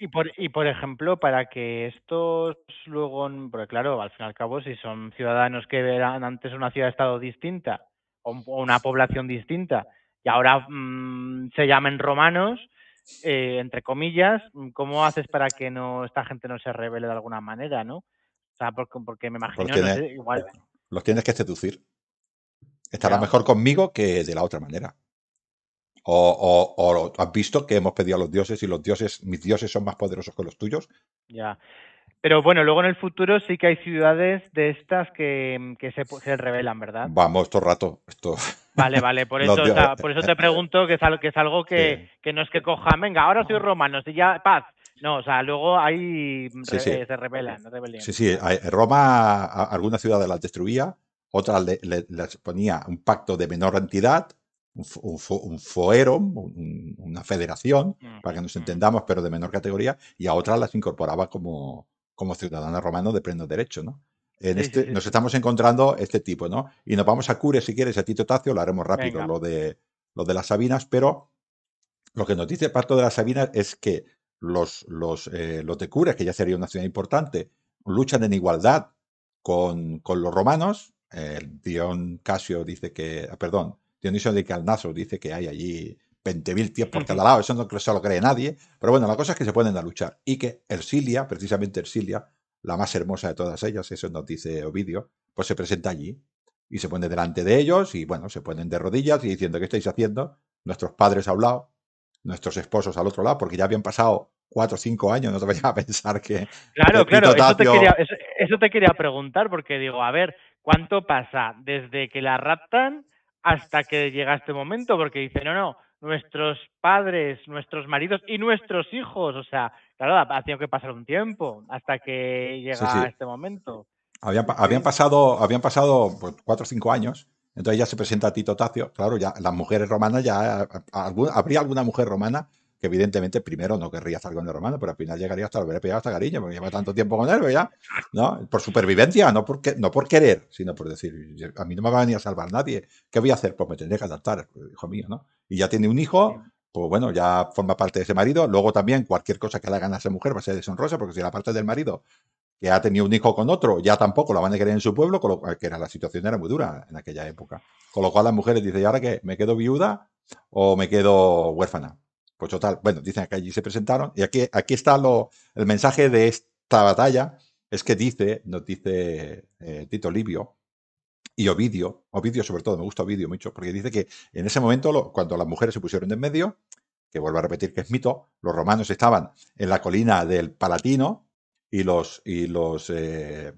por ejemplo, para que estos luego, porque claro, al fin y al cabo, si son ciudadanos que eran antes una ciudad-estado distinta o una población distinta y ahora se llamen romanos, entre comillas, ¿cómo haces para que no esta gente no se rebele de alguna manera, no? O sea, porque me Los imagino, no tienes, sé, igual, los tienes que seducir. Estará ya, mejor conmigo que de la otra manera. O has visto que hemos pedido a los dioses y los dioses, mis dioses son más poderosos que los tuyos. ya. Pero bueno, luego en el futuro sí que hay ciudades de estas que se rebelan, ¿verdad? Vamos, todo el rato. Esto, Vale, vale, por los eso, o dioses, sea, por eso te pregunto que es algo sí, que no es que cojan, venga, ahora soy romanos y ya, paz. No, o sea, luego ahí sí, sí. se rebelan, Sí, rebelión. sí, Vale. Roma algunas ciudades las destruía, otras les ponía un pacto de menor entidad, un fuerum, una federación, Mm, para que nos mm. entendamos, pero de menor categoría, y a otras las incorporaba como ciudadanos romanos de pleno derecho, ¿no? En Sí, sí, este, sí, nos sí. estamos encontrando este tipo, ¿no? Y nos vamos a Cure, si quieres, a Tito Tacio, lo haremos rápido, Venga. lo de las Sabinas, pero lo que nos dice Pacto de las Sabinas es que los de Cures, que ya sería una ciudad importante, luchan en igualdad con los romanos. Dion Casio dice que, perdón, Dionisio de Calnaso dice que hay allí 20.000 tíos por cada lado, eso no se lo cree nadie, pero bueno, la cosa es que se ponen a luchar y que Ercilia, precisamente Ercilia, la más hermosa de todas ellas, eso nos dice Ovidio, pues se presenta allí y se pone delante de ellos y bueno, se ponen de rodillas y diciendo, ¿qué estáis haciendo? Nuestros padres a un lado, nuestros esposos al otro lado, porque ya habían pasado 4 o 5 años, no te vayas a pensar que Claro, claro, Tito Tacio, eso te quería preguntar, porque digo, a ver, ¿cuánto pasa desde que la raptan hasta que llega este momento? Porque dice, no, no, nuestros padres, nuestros maridos y nuestros hijos, o sea, claro, ha tenido que pasar un tiempo hasta que sí, llega sí, este momento. habían, Sí, habían sí. pasado, habían pasado pues, 4 o 5 años Entonces ya se presenta a Tito Tacio. Claro, ya las mujeres romanas, habría alguna mujer romana que evidentemente primero no querría estar con el romano, pero al final llegaría hasta lo hubiera pegado hasta cariño, porque lleva tanto tiempo con él, pero ya, ¿no? Por supervivencia, no por querer, sino por decir, a mí no me va a venir a salvar nadie. ¿Qué voy a hacer? Pues me tendré que adaptar, hijo mío, ¿no? Y ya tiene un hijo, pues bueno, ya forma parte de ese marido. Luego también cualquier cosa que le hagan a esa mujer va a ser deshonrosa, porque si la parte del marido que ha tenido un hijo con otro, ya tampoco la van a querer en su pueblo, que era la situación era muy dura en aquella época. Con lo cual las mujeres dicen, ¿y ahora qué? ¿Me quedo viuda o me quedo huérfana? Pues total, bueno, dicen que allí se presentaron y aquí está el mensaje de esta batalla, es que nos dice Tito Livio y Ovidio sobre todo, me gusta Ovidio mucho, porque dice que en ese momento, cuando las mujeres se pusieron en medio, que vuelvo a repetir que es mito, los romanos estaban en la colina del Palatino y los de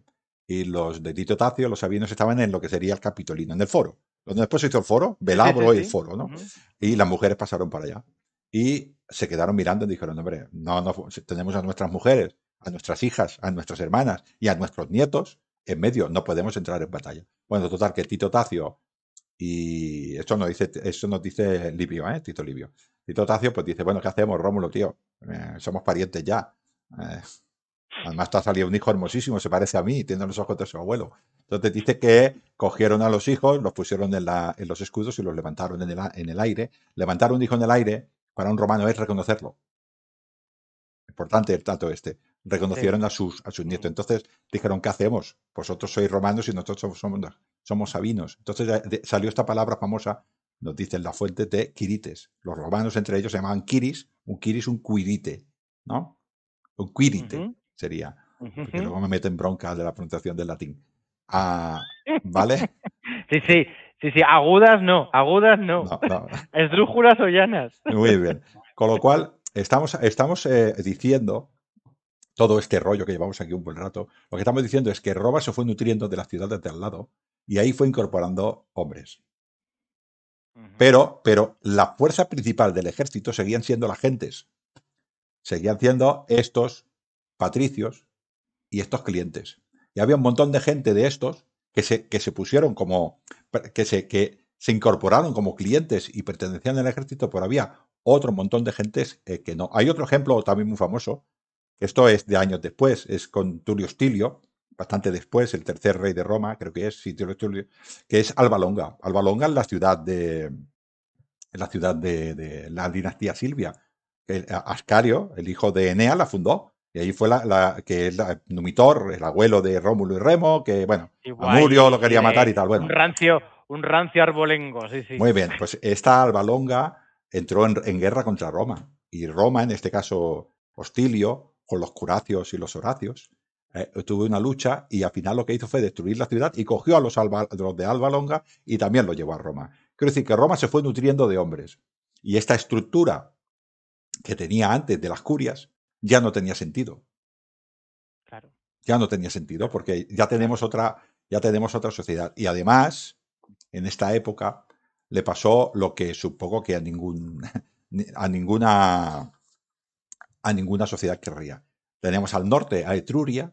Tito Tacio, los sabinos, estaban en lo que sería el Capitolino, en el foro. Donde después se hizo el foro, Sí, sí, sí, Velabro y el sí. foro, ¿no? Ujú, Y ujú. las mujeres pasaron para allá. Y se quedaron mirando y dijeron, hombre, no, tenemos a nuestras mujeres, a nuestras hijas, a nuestras hermanas y a nuestros nietos en medio, no podemos entrar en batalla. Bueno, total, que Tito Tacio, y eso nos dice Livio, Tito Livio. Tito Tacio pues dice, bueno, ¿qué hacemos, Rómulo, tío? Somos parientes ya. Eh, Además, te ha salido un hijo hermosísimo, se parece a mí, tiene los ojos de su abuelo. Entonces dice que cogieron a los hijos, los pusieron en los escudos y los levantaron en el aire. Levantar un hijo en el aire para un romano es reconocerlo. Importante el dato este. Sí. Reconocieron a sus nietos. Ujú. Entonces dijeron, ¿qué hacemos? Vosotros sois romanos y nosotros somos sabinos. Entonces salió esta palabra famosa, nos dicen las fuentes, de quirites. Los romanos entre ellos se llamaban quiris, un quirite, ¿no? Un quirite Ujú, sería, porque ujú. luego me meten bronca de la pronunciación del latín. ¿Vale? Sí, sí, sí, sí, agudas no, agudas no. No, no. Esdrújulas o llanas. Muy bien. Con lo cual, estamos diciendo todo este rollo que llevamos aquí un buen rato, lo que estamos diciendo es que Roma se fue nutriendo de las ciudades de al lado y ahí fue incorporando hombres. Ujú. Pero la fuerza principal del ejército seguían siendo las gentes, seguían siendo estos patricios y estos clientes. Y había un montón de gente de estos que se pusieron como, que se incorporaron como clientes y pertenecían al ejército, pero había otro montón de gentes que no. Hay otro ejemplo también muy famoso, que esto es de años después, es con Tulio Stilio, bastante después, el tercer rey de Roma, creo que es, sí, Tulio Stilio, que es Alba Longa. Alba Longa es la la dinastía Silvia. Ascario, el hijo de Enea, la fundó. Y ahí fue que es Numitor, el abuelo de Rómulo y Remo, que, bueno, Y guay, Amurio lo y quería matar y tal. Bueno, un rancio arbolengo, sí, sí. muy bien, pues esta Alba Longa entró en guerra contra Roma. Y Roma, en este caso Hostilio, con los Curacios y los Horacios, tuvo una lucha y al final lo que hizo fue destruir la ciudad y cogió a los de Alba Longa y también lo llevó a Roma. Quiero decir que Roma se fue nutriendo de hombres. Y esta estructura que tenía antes de las curias ya no tenía sentido. Claro, Ya no tenía sentido claro, porque ya tenemos otra sociedad. Y además, en esta época le pasó lo que supongo que a ninguna, a ninguna sociedad querría. Tenemos al norte a Etruria,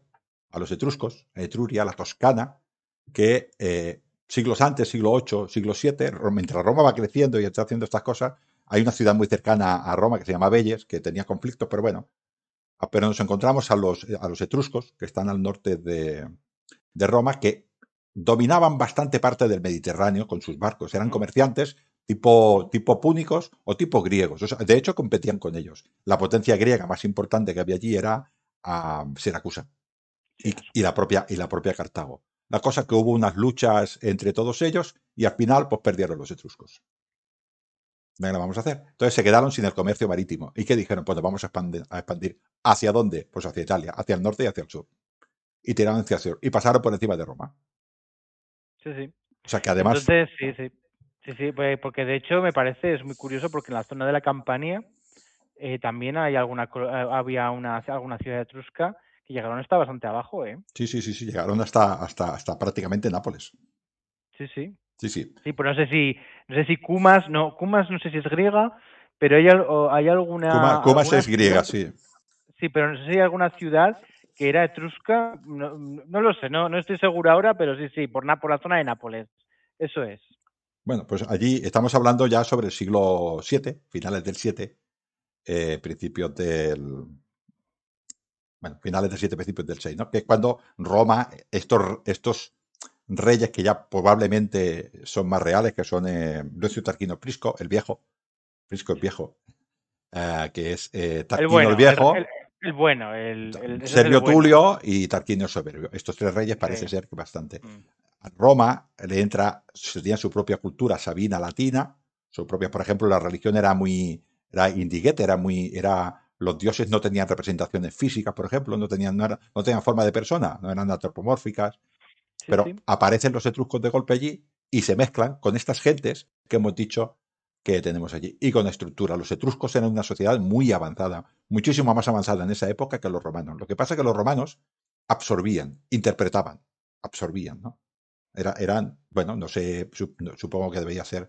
a los etruscos, a Etruria, la Toscana, que siglos antes, siglo VIII, siglo VII, mientras Roma va creciendo y está haciendo estas cosas, hay una ciudad muy cercana a Roma que se llama Velles, que tenía conflictos, pero bueno. Pero nos encontramos a los etruscos, que están al norte de Roma, que dominaban bastante parte del Mediterráneo con sus barcos. Eran ujú, comerciantes ujú. tipo púnicos o tipo griegos. O sea, de hecho, competían con ellos. La potencia griega más importante que había allí era Siracusa Sí, y la propia Cartago. La cosa que hubo unas luchas entre todos ellos y al final pues perdieron los etruscos. Venga, lo vamos a hacer. Entonces se quedaron sin el comercio marítimo. ¿Y qué dijeron? Pues nos vamos a expandir. ¿Hacia dónde? Pues hacia Italia, hacia el norte y hacia el sur. Y tiraron hacia el sur. Y pasaron por encima de Roma. sí, sí. O sea que además, Entonces, sí, sí. Sí, sí, pues, porque de hecho me parece, es muy curioso porque en la zona de la Campania también hay había alguna ciudad etrusca que llegaron hasta bastante abajo, ¿eh? sí, sí, sí, sí, llegaron hasta prácticamente Nápoles. Sí, sí. Sí, sí. Sí, pues no sé si Cumas no sé si es griega, pero hay Cumas alguna es griega, ciudad, sí. sí, pero no sé si hay alguna ciudad que era etrusca, no lo sé, no estoy seguro ahora, pero sí, sí, por la zona de Nápoles. Eso es. Bueno, pues allí estamos hablando ya sobre el siglo VII, finales del VII, principios del... Bueno, finales del VII, principios del VI, ¿no? Que es cuando Roma, estos reyes que ya probablemente son más reales, que son Lucio Tarquino Prisco, el viejo, Prisco el viejo, que es El Tarquino el bueno, viejo, el bueno, ese es el Servio bueno. Tulio y Tarquinio el soberbio. Estos tres reyes parece Sí. ser que bastante. Mm. A Roma le entra, tenía su propia cultura sabina latina, su propia, por ejemplo, la religión era indiguete, los dioses no tenían representaciones físicas, por ejemplo, no tenían forma de persona, no eran antropomórficas, Sí, pero sí. aparecen los etruscos de golpe allí y se mezclan con estas gentes que hemos dicho que tenemos allí. Y con la estructura. Los etruscos eran una sociedad muy avanzada, muchísimo más avanzada en esa época que los romanos. Lo que pasa es que los romanos absorbían, interpretaban, absorbían, ¿no? Eran, bueno, no sé, supongo que debería ser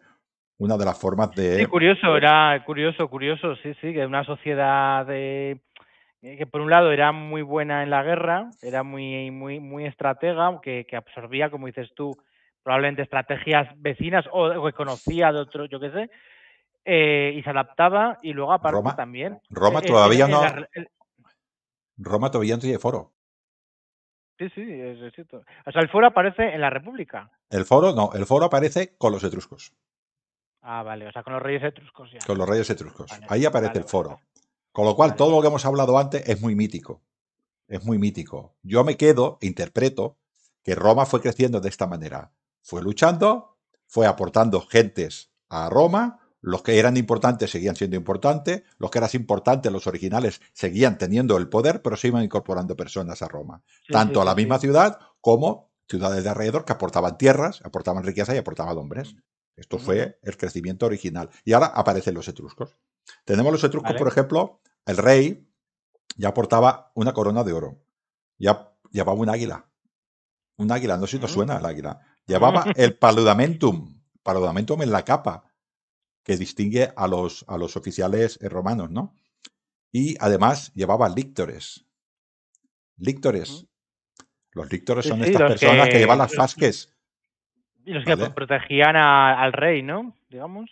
una de las formas Sí, de curioso, era curioso, sí, sí, que una sociedad que por un lado era muy buena en la guerra, era muy estratega, que absorbía, como dices tú, probablemente estrategias vecinas o que conocía de otro, yo qué sé, y se adaptaba, y luego aparte Roma. también, Roma todavía en no, la, Roma todavía no tiene foro. sí, sí, es cierto. O sea, el foro aparece en la República. El foro no, el foro aparece con los etruscos, Ah, vale, o sea, con los reyes etruscos ya. con los reyes etruscos. Vale, Ahí aparece vale, el vale, vale, foro. Con lo cual, vale, todo lo vale. que hemos hablado antes es muy mítico. Es muy mítico. Yo me quedo, interpreto, que Roma fue creciendo de esta manera. Fue luchando, fue aportando gentes a Roma, los que eran importantes seguían siendo importantes, los que eran importantes, los originales, seguían teniendo el poder, pero se iban incorporando personas a Roma, Sí, sí, tanto a sí, la misma sí. ciudad como ciudades de alrededor que aportaban tierras, aportaban riqueza y aportaban hombres. Esto Ujú, fue el crecimiento original. Y ahora aparecen los etruscos. Tenemos los etruscos, por vale. ejemplo, el rey ya portaba una corona de oro, ya llevaba un águila, no sé si nos Ujú. suena el águila, llevaba el paludamentum en la capa, que distingue a los oficiales romanos, ¿no? Y además llevaba líctores. Ujú. Líctores. Los líctores Sí, son sí, estas personas que llevan las fasques, los que ¿vale? protegían al rey, ¿no? Digamos.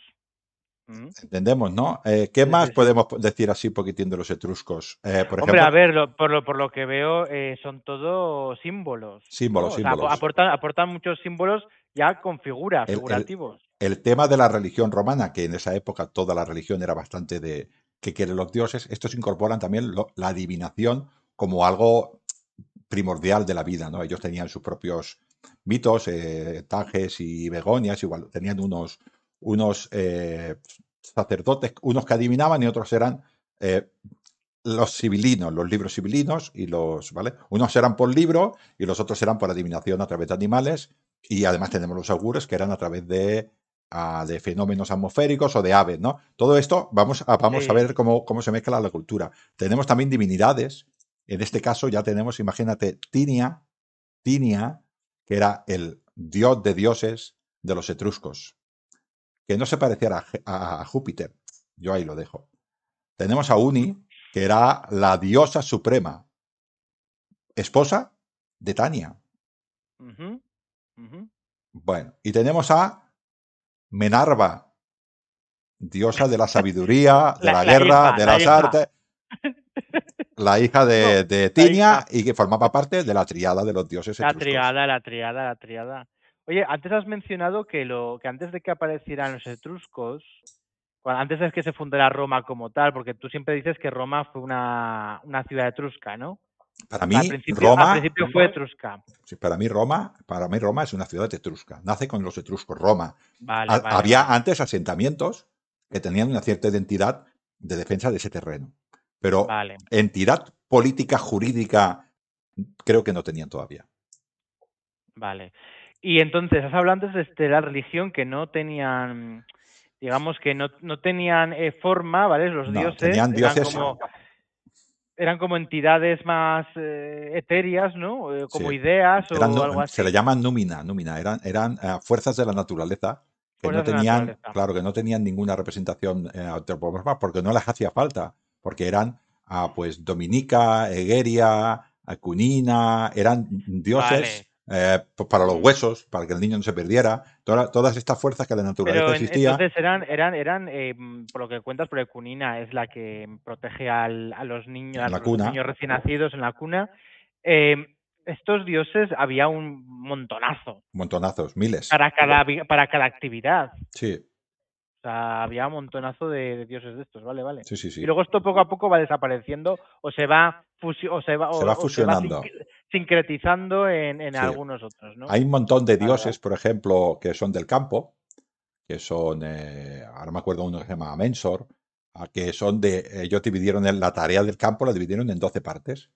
Ujú. Entendemos, ¿no? ¿Qué Sí, más sí, sí. podemos decir así un poquitín de los etruscos? Por Hombre, a ejemplo, ver, por lo que veo, son todos símbolos, ¿no? símbolos, O sea, símbolos. aportan muchos símbolos ya con figuras, El, el, figurativos. el tema de la religión romana, que en esa época toda la religión era bastante de que quieren los dioses, estos incorporan también la adivinación como algo primordial de la vida, ¿no? Ellos tenían sus propios mitos, Tages y Begonias, igual, tenían unos sacerdotes, unos que adivinaban y otros eran los sibilinos, los libros sibilinos y ¿vale? Unos eran por libro y los otros eran por adivinación a través de animales y además tenemos los augures que eran a través de fenómenos atmosféricos o de aves, ¿no? Todo esto vamos a Sí. ver cómo se mezcla la cultura. Tenemos también divinidades, en este caso ya tenemos, imagínate, Tinia, que era el dios de dioses de los etruscos, que no se pareciera a Júpiter, yo ahí lo dejo. Tenemos a Uni, que era la diosa suprema, esposa de Tania. Ujú, ujú. Bueno, y tenemos a Menarva, diosa de la sabiduría, de la La guerra, hija, de la las hija. artes, la hija No, de la Tinia hija. y que formaba parte de la triada de los dioses etruscos. La triada. Oye, antes has mencionado que antes de que aparecieran los etruscos, antes de que se fundara Roma como tal, porque tú siempre dices que Roma fue una ciudad etrusca, ¿no? Para O sea, mí, al Roma, principio fue etrusca. sí, para mí Roma es una ciudad etrusca. Nace con los etruscos. Roma. Vale, vale, Había vale. antes asentamientos que tenían una cierta identidad de defensa de ese terreno. Pero Vale, entidad política, jurídica, creo que no tenían todavía. vale. Y entonces, has hablado antes de la religión que no tenían, digamos que no tenían forma, ¿vale? Los No, dioses tenían dioses, eran como entidades más etéreas, ¿no? sí, Como ideas o algo se le así. llaman númina, eran fuerzas de la naturaleza que no Fuerzas de la tenían, naturaleza. claro, que no tenían ninguna representación antropomorfa porque no les hacía falta, porque eran pues Dominica, Egeria, Cunina, eran dioses Vale. pues para los huesos, para que el niño no se perdiera, todas estas fuerzas que la naturaleza Pero existía entonces eran por lo que cuentas, porque Cunina es la que protege a los niños, a en la los cuna, niños recién nacidos en la cuna. eh, Estos dioses había un montonazo montonazos, miles. para cada actividad. Sí, O sea, había un montonazo de dioses de estos, vale, vale. sí, sí, Y sí. luego esto poco a poco va desapareciendo o se va Se va o se va fusionando. sincretizando en Sí. algunos otros, ¿no? Hay un montón de Vale, vale. dioses, por ejemplo, que son del campo, que son, ahora me acuerdo uno que se llama Mensor, que son ellos dividieron la tarea del campo, la dividieron en 12 partes.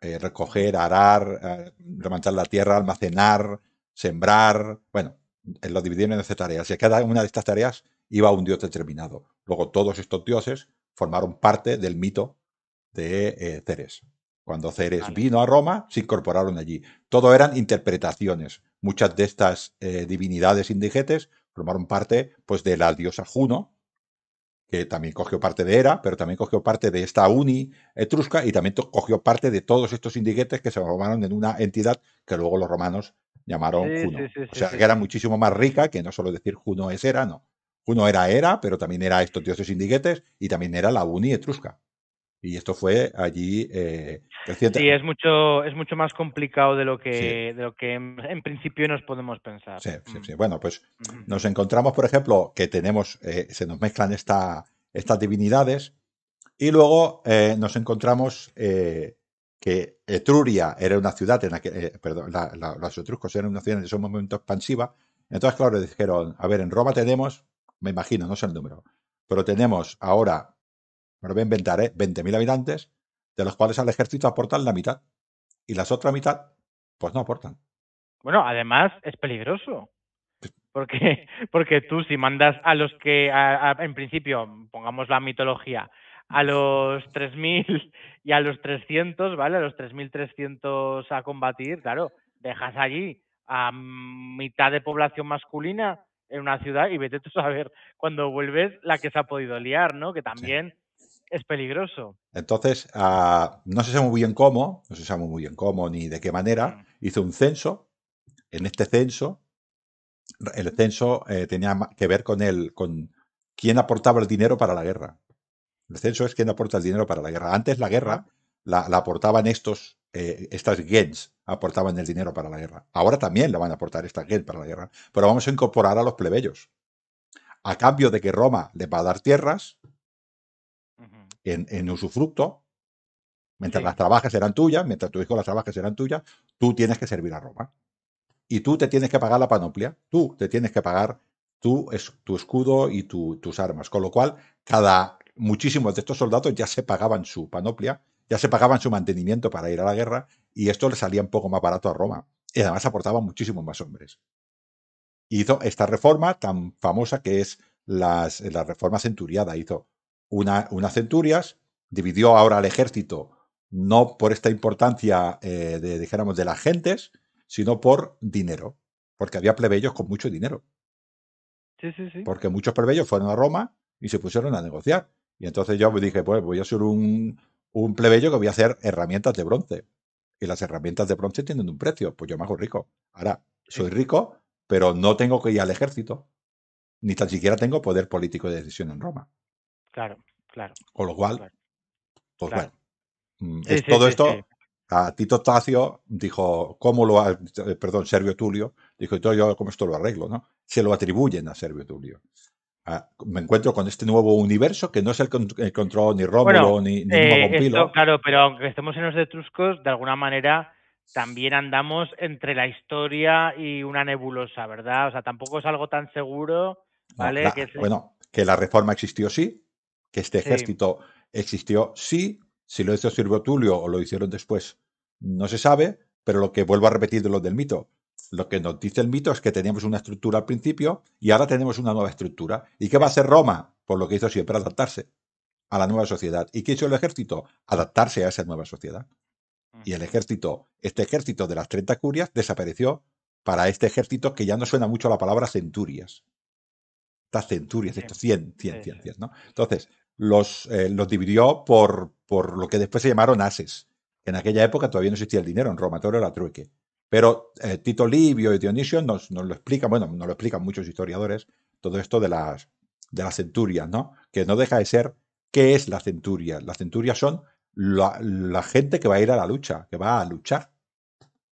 Ujú. Recoger, arar, remanchar la tierra, almacenar, sembrar, bueno, lo dividieron en 12 tareas. Y cada una de estas tareas iba a un dios determinado. Luego todos estos dioses formaron parte del mito de Ceres. Cuando Ceres Vale. vino a Roma, se incorporaron allí. Todo eran interpretaciones. Muchas de estas divinidades indigetes formaron parte pues, de la diosa Juno, que también cogió parte de Hera, pero también cogió parte de esta uni etrusca y también cogió parte de todos estos indiguetes que se formaron en una entidad que luego los romanos llamaron Sí, sí, Juno. sí, O sí, sea, sí, que era sí. muchísimo más rica que no solo decir Juno es Hera, no. Juno era Hera, pero también era estos dioses indiguetes y también era la uni etrusca. Y esto fue allí creciente. Sí, es mucho más complicado Sí, de lo que en principio nos podemos pensar. sí, sí, Mm. sí. Bueno, pues Ujú. nos encontramos, por ejemplo, que tenemos, se nos mezclan estas divinidades. Y luego nos encontramos que Etruria era una ciudad en la que, perdón, los etruscos eran una ciudad en ese momento expansiva. Entonces, claro, dijeron, a ver, en Roma tenemos, me imagino, no sé el número, pero tenemos ahora, me lo voy a inventar, 20.000 habitantes, de los cuales al ejército aportan la mitad. Y las otras mitad, pues no aportan. Bueno, además es peligroso. Porque, porque tú si mandas a los que, en principio, pongamos la mitología, a los 3000 y a los 300, ¿vale? A los 3300 a combatir, claro, dejas allí a mitad de población masculina en una ciudad y vete tú a saber cuando vuelves la que se ha podido liar, ¿no? Que Sí. también es peligroso. Entonces, no se sabe muy bien cómo, no se sabe muy bien cómo ni de qué manera, Mm. hizo un censo. En este censo el censo tenía que ver con quién aportaba el dinero para la guerra. El censo es quién aporta el dinero para la guerra. Antes la Ajá. guerra la aportaban estas gens, aportaban el dinero para la guerra. Ahora también la van a aportar estas gens para la guerra. Pero vamos a incorporar a los plebeyos. A cambio de que Roma les va a dar tierras Ujú. en usufructo, mientras Sí, las trabajas serán tuyas, mientras tu hijo las trabajas serán tuyas, tú tienes que servir a Roma. Y tú te tienes que pagar la panoplia, tú te tienes que pagar tu escudo y tus armas. Con lo cual, muchísimos de estos soldados ya se pagaban su panoplia, ya se pagaban su mantenimiento para ir a la guerra, y esto le salía un poco más barato a Roma. Y además aportaban muchísimos más hombres. Hizo esta reforma tan famosa que es la reforma centuriada. Hizo unas centurias, dividió ahora al ejército no por esta importancia dijéramos, de las gentes, sino por dinero, porque había plebeyos con mucho dinero, sí, sí, sí. porque muchos plebeyos fueron a Roma y se pusieron a negociar. Y entonces yo me dije, pues voy a ser un plebeyo que voy a hacer herramientas de bronce. Y las herramientas de bronce tienen un precio, pues yo me hago rico. Ahora, soy Sí, rico, pero no tengo que ir al ejército, ni tan siquiera tengo poder político de decisión en Roma. claro, claro, Con lo cual, claro, pues bueno, claro. Sí, sí, todo sí, sí. esto, a Tito Tacio dijo, ¿cómo perdón, Servio Tulio, dijo, y todo yo, ¿cómo esto lo arreglo? ¿No? Se lo atribuyen a Servio Tulio. Me encuentro con este nuevo universo que no es el que encontró ni Bueno, Rómulo ni Numa esto, Pompilo. claro, pero aunque estemos en los etruscos, de alguna manera también andamos entre la historia y una nebulosa, ¿verdad? O sea, tampoco es algo tan seguro, No, ¿vale? Que bueno, que la reforma existió sí, que este sí, ejército existió sí, si lo hizo Servio Tulio o lo hicieron después, no se sabe, pero lo que vuelvo a repetir de lo del mito, lo que nos dice el mito es que teníamos una estructura al principio y ahora tenemos una nueva estructura. ¿Y qué va a hacer Roma? Pues lo que hizo siempre, adaptarse a la nueva sociedad. ¿Y qué hizo el ejército? Adaptarse a esa nueva sociedad. Y el ujú, ejército, este ejército de las 30 curias, desapareció para este ejército que ya no suena mucho la palabra centurias. Estas centurias, sí, estos 100, 100, sí, 100, sí. 100, ¿no? Entonces, los dividió por lo que después se llamaron ases. En aquella época todavía no existía el dinero, en Roma todo era trueque. Pero Tito Livio y Dionisio nos lo explican, bueno, nos lo explican muchos historiadores, todo esto de las centurias, ¿no? Que no deja de ser, ¿qué es la centuria? Las centurias son la gente que va a ir a la lucha, que va a luchar,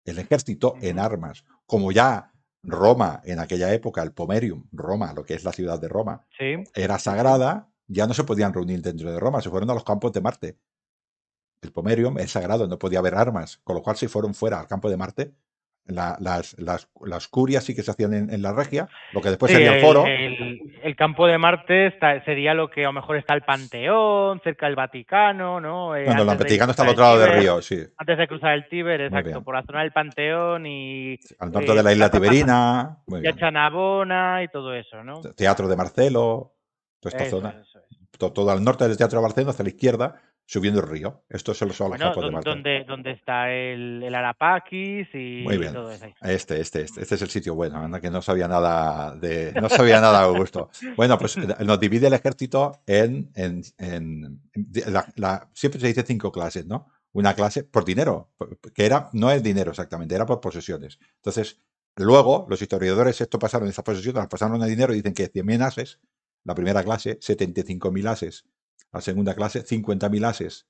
el ejército en Ujú. armas, como ya Roma en aquella época, el Pomerium, Roma, lo que es la ciudad de Roma, Sí, era sí, sí. sagrada, ya no se podían reunir dentro de Roma, se fueron a los campos de Marte. El Pomerium es sagrado, no podía haber armas, con lo cual se fueron fuera al campo de Marte. Las curias sí que se hacían en la regia, lo que después Sí, sería el foro. el campo de Marte sería lo que a lo mejor está el Panteón, cerca del Vaticano, ¿no? Bueno, el Antes de ir a Vaticano está cruzar al el otro lado del Tíber, río, sí, antes de cruzar el Tíber, muy exacto, bien. por la zona del Panteón y Al norte de la isla Tiberina, muy bien. Piazza Navona y todo eso, ¿no? Teatro de Marcelo, toda esta Eso es, zona. eso es. Todo al norte del Teatro de Marcelo, hacia la izquierda, subiendo el río. Estos son los Bueno, campos de Marte. donde está el Arapaquis Muy y bien. todo eso. Este es el sitio bueno, anda que no sabía nada no sabía nada a gusto. Bueno, pues nos divide el ejército siempre se dice 5 clases, ¿no? Una clase por dinero, que no es dinero exactamente, era por posesiones. Entonces, luego los historiadores esto pasaron, esas posesiones las pasaron a dinero y dicen que 100.000 ases, la primera clase, 75.000 ases, la segunda clase, 50.000 ases,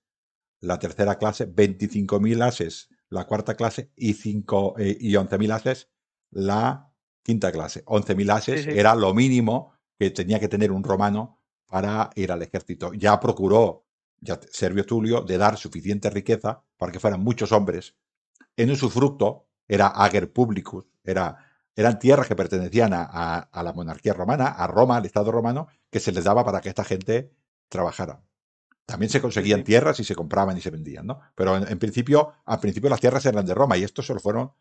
la tercera clase, 25.000 ases, la cuarta clase y 11.000 ases, la quinta clase. 11.000 Sí, ases sí. era lo mínimo que tenía que tener un romano para ir al ejército. Ya procuró Servio Tulio de dar suficiente riqueza para que fueran muchos hombres. En usufructo era ager publicus, eran tierras que pertenecían a la monarquía romana, a Roma, al Estado romano, que se les daba para que esta gente trabajara. También se Sí, conseguían sí. tierras y se compraban y se vendían, ¿no? Pero en principio, al principio las tierras eran de Roma y esto se lo fueron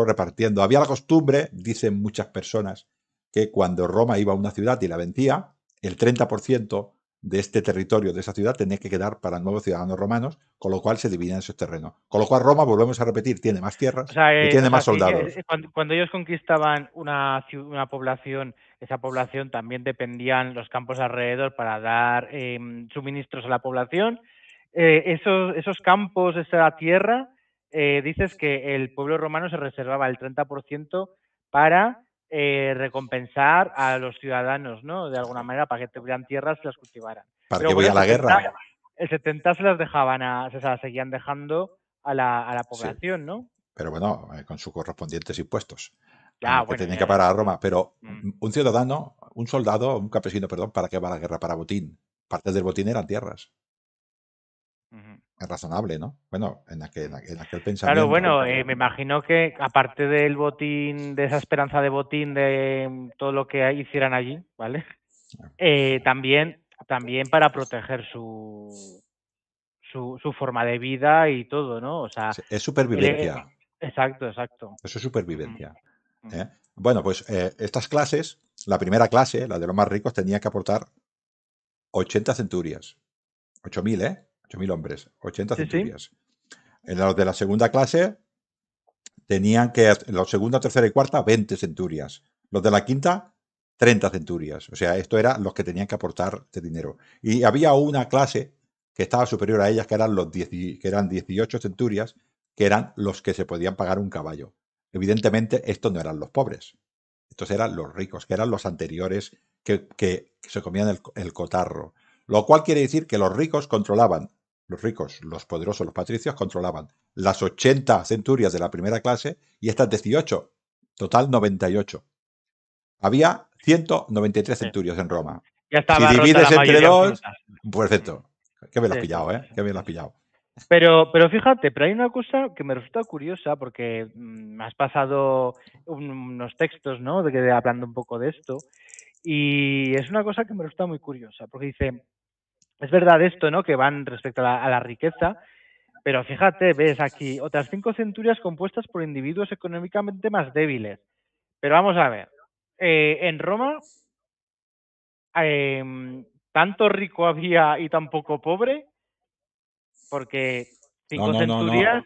repartiendo. Había la costumbre, dicen muchas personas, que cuando Roma iba a una ciudad y la vencía, el 30% de este territorio, de esa ciudad, tenía que quedar para nuevos ciudadanos romanos, con lo cual se dividían esos terrenos. Con lo cual Roma, volvemos a repetir, tiene más tierras y O tiene más sea, sí, soldados. cuando ellos conquistaban una población, esa población también dependían los campos alrededor para dar suministros a la población. Esos campos, esa tierra, dices que el pueblo romano se reservaba el 30% para recompensar a los ciudadanos, ¿no? De alguna manera, para que tuvieran tierras y las cultivaran. ¿Para qué Pero voy bueno, a la guerra? el 70 se las dejaban se las seguían dejando a la Sí, población, ¿no? pero bueno, con sus correspondientes impuestos Ya, que bueno, tenían que ya, pagar ya. a Roma. Pero Mm, un ciudadano, un soldado, un campesino, perdón, ¿para qué va a la guerra? Para botín. Parte del botín eran tierras. ujú, Es razonable, ¿no? Bueno, mm. en aquel Claro, pensamiento. bueno, me imagino que aparte del botín, de esa esperanza de botín, de todo lo que hicieran allí, ¿vale? También para proteger su forma de vida y todo, ¿no? O sea, Es el, eh, supervivencia. exacto, exacto. Eso es Ujú, supervivencia. ¿Eh? ujú. Bueno, pues estas clases, la primera clase, la de los más ricos, tenía que aportar 80 centurias. 8.000, ¿eh? 8.000 hombres. 80 Sí, sí. centurias. En los de la segunda clase tenían que, los segunda, tercera y cuarta, 20 centurias. Los de la quinta, 30 centurias. O sea, esto era los que tenían que aportar de dinero. Y había una clase que estaba superior a ellas, que eran, que eran 18 centurias, que eran los que se podían pagar un caballo. Evidentemente, estos no eran los pobres. Estos eran los ricos, que eran los anteriores que se comían el cotarro. Lo cual quiere decir que los ricos controlaban, los ricos, los poderosos, los patricios, controlaban las 80 centurias de la primera clase y estas 18. Total 98. Había 193 Sí. centurias en Roma. Ya Si estaba rota divides la entre mayoría dos, absoluta. Mm. perfecto. Qué bien lo has Sí, sí, pillado, sí, ¿eh? sí, Qué bien lo sí, has sí. pillado. Pero fíjate, pero hay una cosa que me resulta curiosa porque me has pasado unos textos, ¿no? Hablando un poco de esto. Y es una cosa que me resulta muy curiosa, porque dice, es verdad esto, ¿no? Que van respecto a la riqueza, pero fíjate, ves aquí otras 5 centurias compuestas por individuos económicamente más débiles. Pero vamos a ver, en Roma, ¿tanto rico había y tan poco pobre? Porque No, cinco no, no, no. centurias,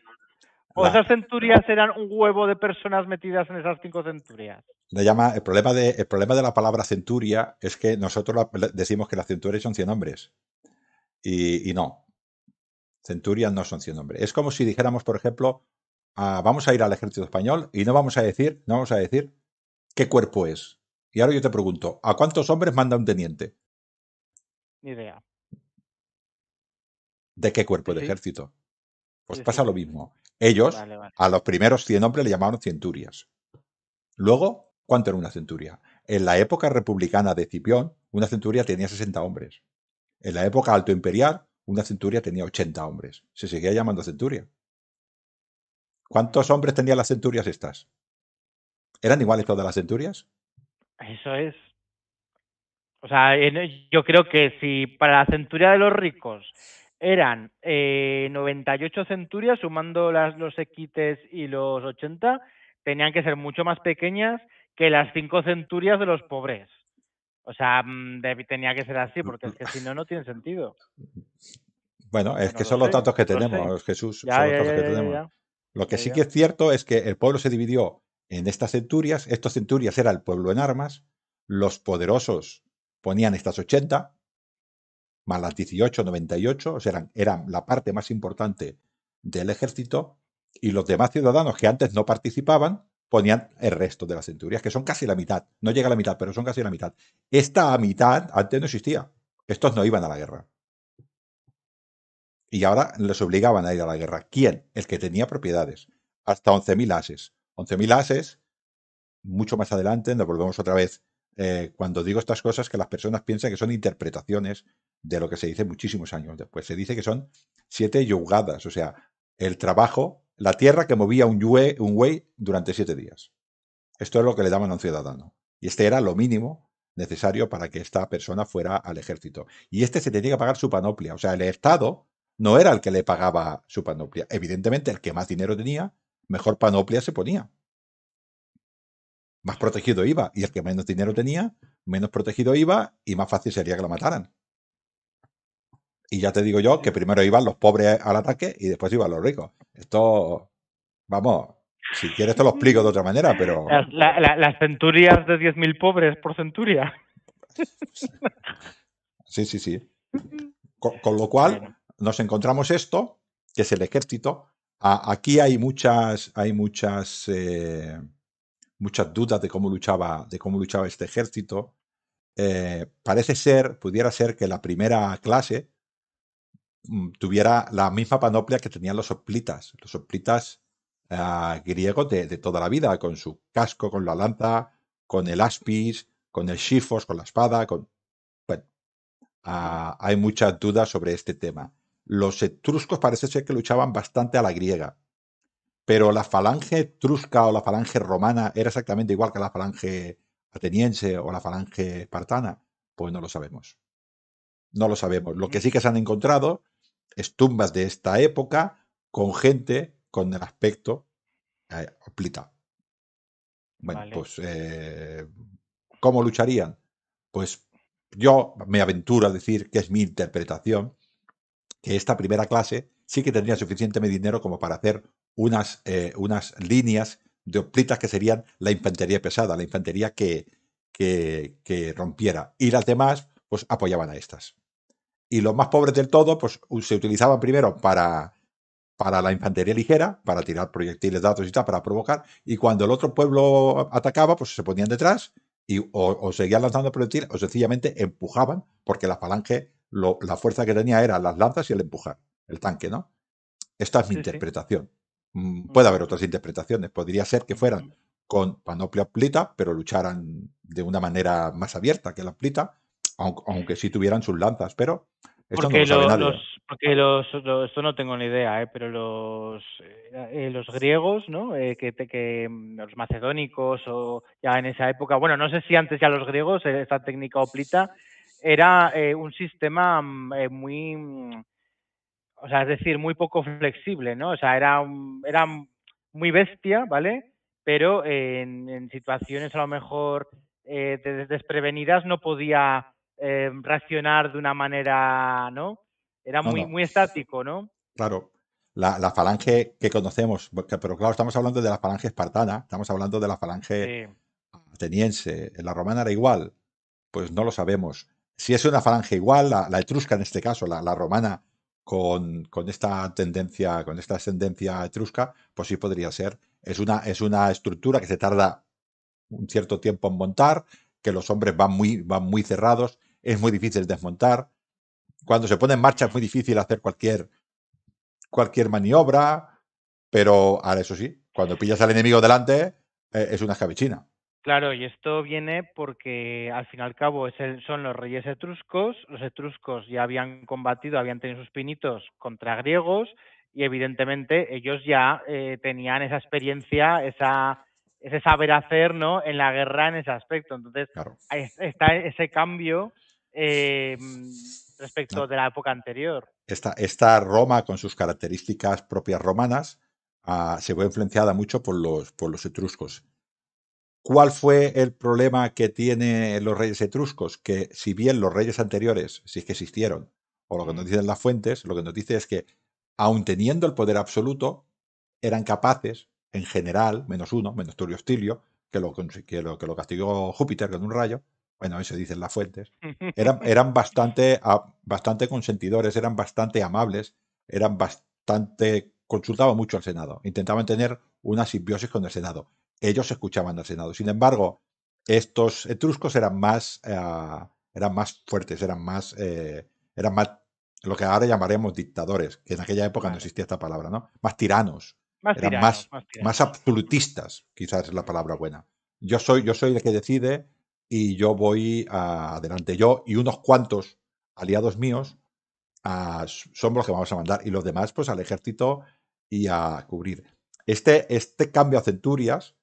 o La, esas centurias eran un huevo de personas metidas en esas 5 centurias. el problema de la palabra centuria es que nosotros decimos que las centurias son 100 hombres. Y no, centurias no son 100 hombres. Es como si dijéramos, por ejemplo, vamos a ir al ejército español y no vamos a decir qué cuerpo es. Y ahora yo te pregunto, ¿a cuántos hombres manda un teniente? Ni idea. ¿De qué cuerpo? Sí, De sí, ejército. Pues sí, sí, pasa lo sí. mismo. Ellos, Vale, vale. a los primeros 100 hombres le llamaban centurias. Luego, ¿cuánto era una centuria? En la época republicana de Cipión, una centuria tenía 60 hombres. En la época alto imperial, una centuria tenía 80 hombres. Se seguía llamando centuria. ¿Cuántos Ujú. hombres tenían las centurias estas? ¿Eran iguales todas las centurias? Eso es. O sea, yo creo que si para la centuria de los ricos eran 98 centurias, sumando los equites y los 80, tenían que ser mucho más pequeñas que las 5 centurias de los pobres. O sea, tenía que ser así, porque es que si no, no tiene sentido. Bueno, es Que no que lo son los sé, datos que no lo sé. tenemos, Jesús, son Ya, los ya, datos ya, que ya, ya, tenemos. ya, Lo que ya, sí que ya. es cierto es que el pueblo se dividió en estas centurias. Estos centurias era el pueblo en armas. Los poderosos ponían estas 80, más las 18, 98, o sea, eran la parte más importante del ejército, y los demás ciudadanos que antes no participaban ponían el resto de las centurias, que son casi la mitad. No llega a la mitad, pero son casi la mitad. Esta mitad antes no existía. Estos no iban a la guerra. Y ahora les obligaban a ir a la guerra. ¿Quién? El que tenía propiedades. Hasta 11.000 ases. 11.000 ases, mucho más adelante, nos volvemos otra vez. Cuando digo estas cosas, que las personas piensan que son interpretaciones de lo que se dice muchísimos años después. Se dice que son 7 yugadas, o sea, el trabajo, la tierra que movía un buey durante 7 días. Esto es lo que le daban a un ciudadano. Y este era lo mínimo necesario para que esta persona fuera al ejército. Y este se tenía que pagar su panoplia. O sea, el Estado no era el que le pagaba su panoplia. Evidentemente, el que más dinero tenía, mejor panoplia se ponía. Más protegido iba. Y el que menos dinero tenía, menos protegido iba y más fácil sería que lo mataran. Y ya te digo yo que Sí. primero iban los pobres al ataque y después iban los ricos. Esto, vamos, si quieres te lo explico de otra manera, pero Las centurias de 10.000 pobres por centuria. sí, sí, sí. Con lo cual, Bueno, nos encontramos esto, que es el ejército. Aquí hay muchas dudas de cómo luchaba este ejército. Parece ser, pudiera ser que la primera clase tuviera la misma panoplia que tenían los hoplitas griegos de toda la vida, con su casco, con la lanza, con el aspis, con el shifos, con la espada, bueno, hay muchas dudas sobre este tema. Los etruscos parece ser que luchaban bastante a la griega, pero la falange etrusca o la falange romana era exactamente igual que la falange ateniense o la falange espartana. Pues no lo sabemos. No lo sabemos. Lo que sí que se han encontrado es tumbas de esta época con gente con el aspecto hoplita. Bueno, vale. pues ¿cómo lucharían? Pues yo me aventuro a decir que es mi interpretación, que esta primera clase sí que tendría suficiente dinero como para hacer unas líneas de hoplitas que serían la infantería pesada, la infantería que rompiera. Y las demás, pues apoyaban a estas. Y los más pobres del todo, pues se utilizaban primero para la infantería ligera, para tirar proyectiles, datos y tal, para provocar. Y cuando el otro pueblo atacaba, pues se ponían detrás y o seguían lanzando proyectiles o sencillamente empujaban, porque la falange, la fuerza que tenía era las lanzas y el empujar, el tanque, ¿no? Esta es mi Sí, sí. interpretación. Puede haber Ujú, otras interpretaciones. Podría ser que fueran ujú. con panoplia plita, pero lucharan de una manera más abierta que la plita, aunque sí tuvieran sus lanzas. Pero esto no Porque lo sabe nadie. esto no tengo ni idea, pero los griegos, ¿no? Los macedónicos o ya en esa época, bueno, no sé si antes ya los griegos, esta técnica hoplita, era un sistema o sea, es decir, muy poco flexible, ¿no? O sea, era muy bestia, ¿vale? Pero en situaciones a lo mejor desprevenidas no podía reaccionar de una manera, ¿no? Era No, muy, no. muy estático, ¿no? Claro, la falange que conocemos, pero claro, estamos hablando de la falange espartana, estamos hablando de la falange Sí. ateniense. ¿En la romana era igual? Pues no lo sabemos. Si es una falange igual, la etrusca en este caso, la romana, con con esta ascendencia etrusca, pues sí podría ser. Es una estructura que se tarda un cierto tiempo en montar, que los hombres van muy cerrados, es muy difícil desmontar. Cuando se pone en marcha es Ujú. muy difícil hacer cualquier maniobra, pero ahora eso sí, cuando pillas al enemigo delante, es una escabechina. Claro, y esto viene porque al fin y al cabo son los reyes etruscos. Los etruscos ya habían combatido, habían tenido sus pinitos contra griegos y evidentemente ellos ya tenían esa experiencia, ese saber hacer, ¿no? En la guerra en ese aspecto. Entonces Claro. está ese cambio respecto de la época anterior. Esta Roma, con sus características propias romanas, se ve influenciada mucho por los etruscos. ¿Cuál fue el problema que tienen los reyes etruscos? Que si bien los reyes anteriores, si es que existieron, o lo que nos Mm. dicen las fuentes, lo que nos dice es que, aun teniendo el poder absoluto, eran capaces, en general, menos uno, menos Tulio Hostilio, que lo castigó Júpiter con un rayo, bueno, eso dicen las fuentes, eran bastante consentidores, eran bastante amables, consultaban mucho al Senado, intentaban tener una simbiosis con el Senado. Ellos escuchaban al Senado. Sin embargo, estos etruscos eran más fuertes, eran más lo que ahora llamaremos dictadores, que en aquella época no Vale. existía esta palabra, ¿no? Más tiranos, Más eran tiranos, más más tiranos. absolutistas, quizás es la palabra buena. Yo soy el que decide y yo voy adelante. Yo y unos cuantos aliados míos somos los que vamos a mandar y los demás pues al ejército y a cubrir. Este cambio a centurias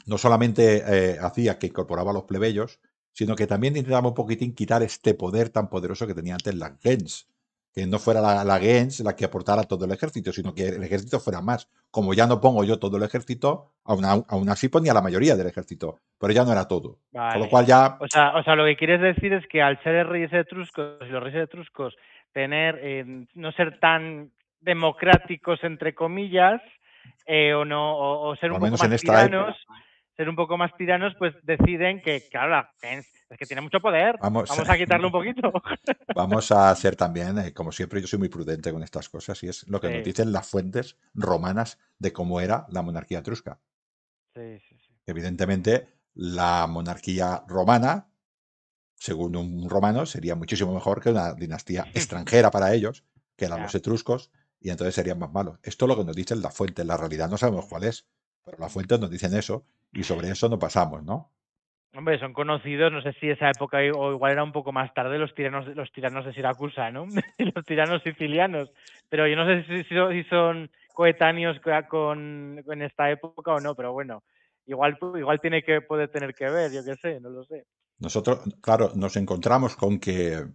no solamente hacía que incorporaba a los plebeyos, sino que también intentaba un poquitín quitar este poder tan poderoso que tenía antes la gens. Que no fuera la gens la que aportara todo el ejército, sino que el ejército fuera más. Como ya no pongo yo todo el ejército, aún así ponía la mayoría del ejército, pero ya no era todo. Con lo Vale. cual ya, O sea, lo que quieres decir es que al ser reyes etruscos y los reyes etruscos no ser tan democráticos entre comillas, o no, o ser por un lo poco menos en más esta época, tiranos, pues deciden que, claro, la gens es que tiene mucho poder, vamos, vamos a quitarle un poquito. vamos a ser también, como siempre, yo soy muy prudente con estas cosas y es lo que nos Sí, dicen las fuentes romanas de cómo era la monarquía etrusca. sí, sí, sí. Evidentemente, la monarquía romana, según un romano, sería muchísimo mejor que una dinastía extranjera para ellos, que eran los Ya. etruscos, y entonces serían más malos. Esto es lo que nos dicen las fuentes. La realidad no sabemos Mm, cuál es, pero las mm. fuentes nos dicen eso, y sobre eso no pasamos, ¿no? Hombre, son conocidos, no sé si esa época o igual era un poco más tarde los tiranos de Siracusa, ¿no? Los tiranos sicilianos. Pero yo no sé si son coetáneos con esta época o no, pero bueno, igual puede tener que ver, yo qué sé, no lo sé. Nosotros, claro, nos encontramos con que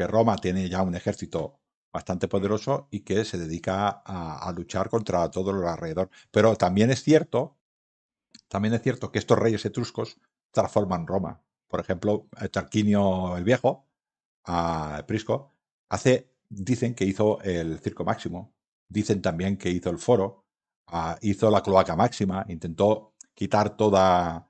Roma tiene ya un ejército bastante Mm, poderoso y que se dedica a luchar contra todo lo alrededor. Pero también es cierto que estos reyes etruscos transforman Roma. Por ejemplo, Tarquinio el Viejo, Prisco, dicen que hizo el Circo Máximo, dicen también que hizo el Foro, hizo la Cloaca Máxima, intentó quitar toda.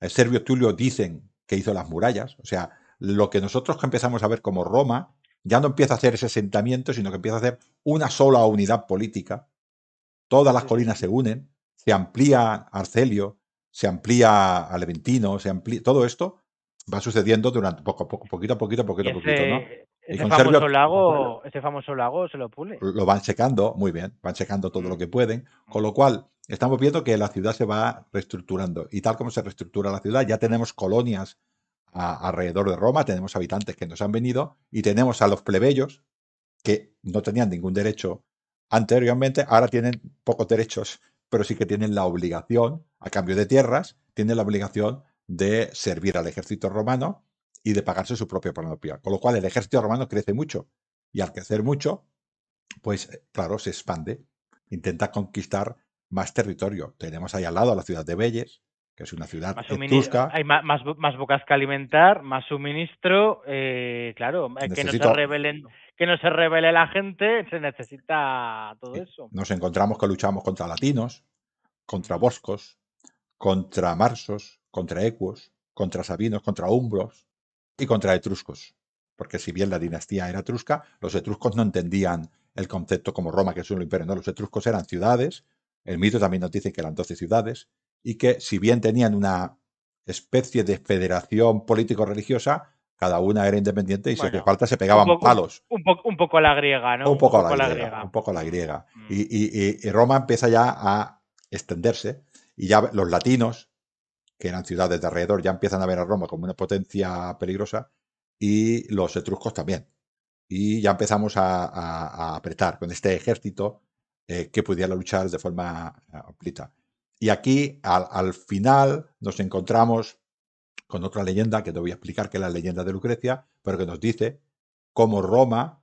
Servio Tulio dicen que hizo las murallas. O sea, lo que nosotros empezamos a ver como Roma ya no empieza a hacer ese asentamiento, sino que empieza a hacer una sola unidad política. Todas las sí, sí. colinas se unen, se amplía Arcelio, se amplía Aleventino, todo esto va sucediendo durante poco a poco, poquito a poquito, Y poquito a poquito, ¿no? ese, Y ese con Servio famoso lago se lo pule. lo van secando, muy bien, van secando todo lo Mm, que pueden, con mm, lo cual estamos viendo que la ciudad se va reestructurando y tal como se reestructura la ciudad, ya tenemos colonias alrededor de Roma, tenemos habitantes que nos han venido y tenemos a los plebeyos que no tenían ningún derecho anteriormente, ahora tienen pocos derechos, pero sí que tienen la obligación, a cambio de tierras, tienen la obligación de servir al ejército romano y de pagarse su propia panoplia. Con lo cual el ejército romano crece mucho y al crecer mucho, pues claro, se expande, intenta conquistar más territorio. Tenemos ahí al lado la ciudad de Belles, que es una ciudad etrusca. hay más bocas que alimentar, más suministro, claro, Necesito, que no se rebele la gente, se necesita todo eso. nos encontramos que luchamos contra latinos, contra Ujú. boscos, contra marsos, contra ecuos, contra sabinos, contra umbros y contra etruscos. porque si bien la dinastía era etrusca, los etruscos no entendían el concepto como Roma, que es un imperio, no, los etruscos eran ciudades, el mito también nos dice que eran 12 ciudades, y que si bien tenían una especie de federación político-religiosa, cada una era independiente y si hacía Bueno, falta se pegaban palos. un poco a la griega, ¿no? Un Un poco a la poco a la griega, griega. un poco a la griega. Mm. Y Roma empieza ya a extenderse y ya los latinos, que eran ciudades de alrededor, ya empiezan a ver a Roma como una potencia peligrosa y los etruscos también. Y ya empezamos a apretar con este ejército que pudiera luchar de forma amplita. Y aquí, al final, nos encontramos con otra leyenda que te voy a explicar, que es la leyenda de Lucrecia, pero que nos dice cómo Roma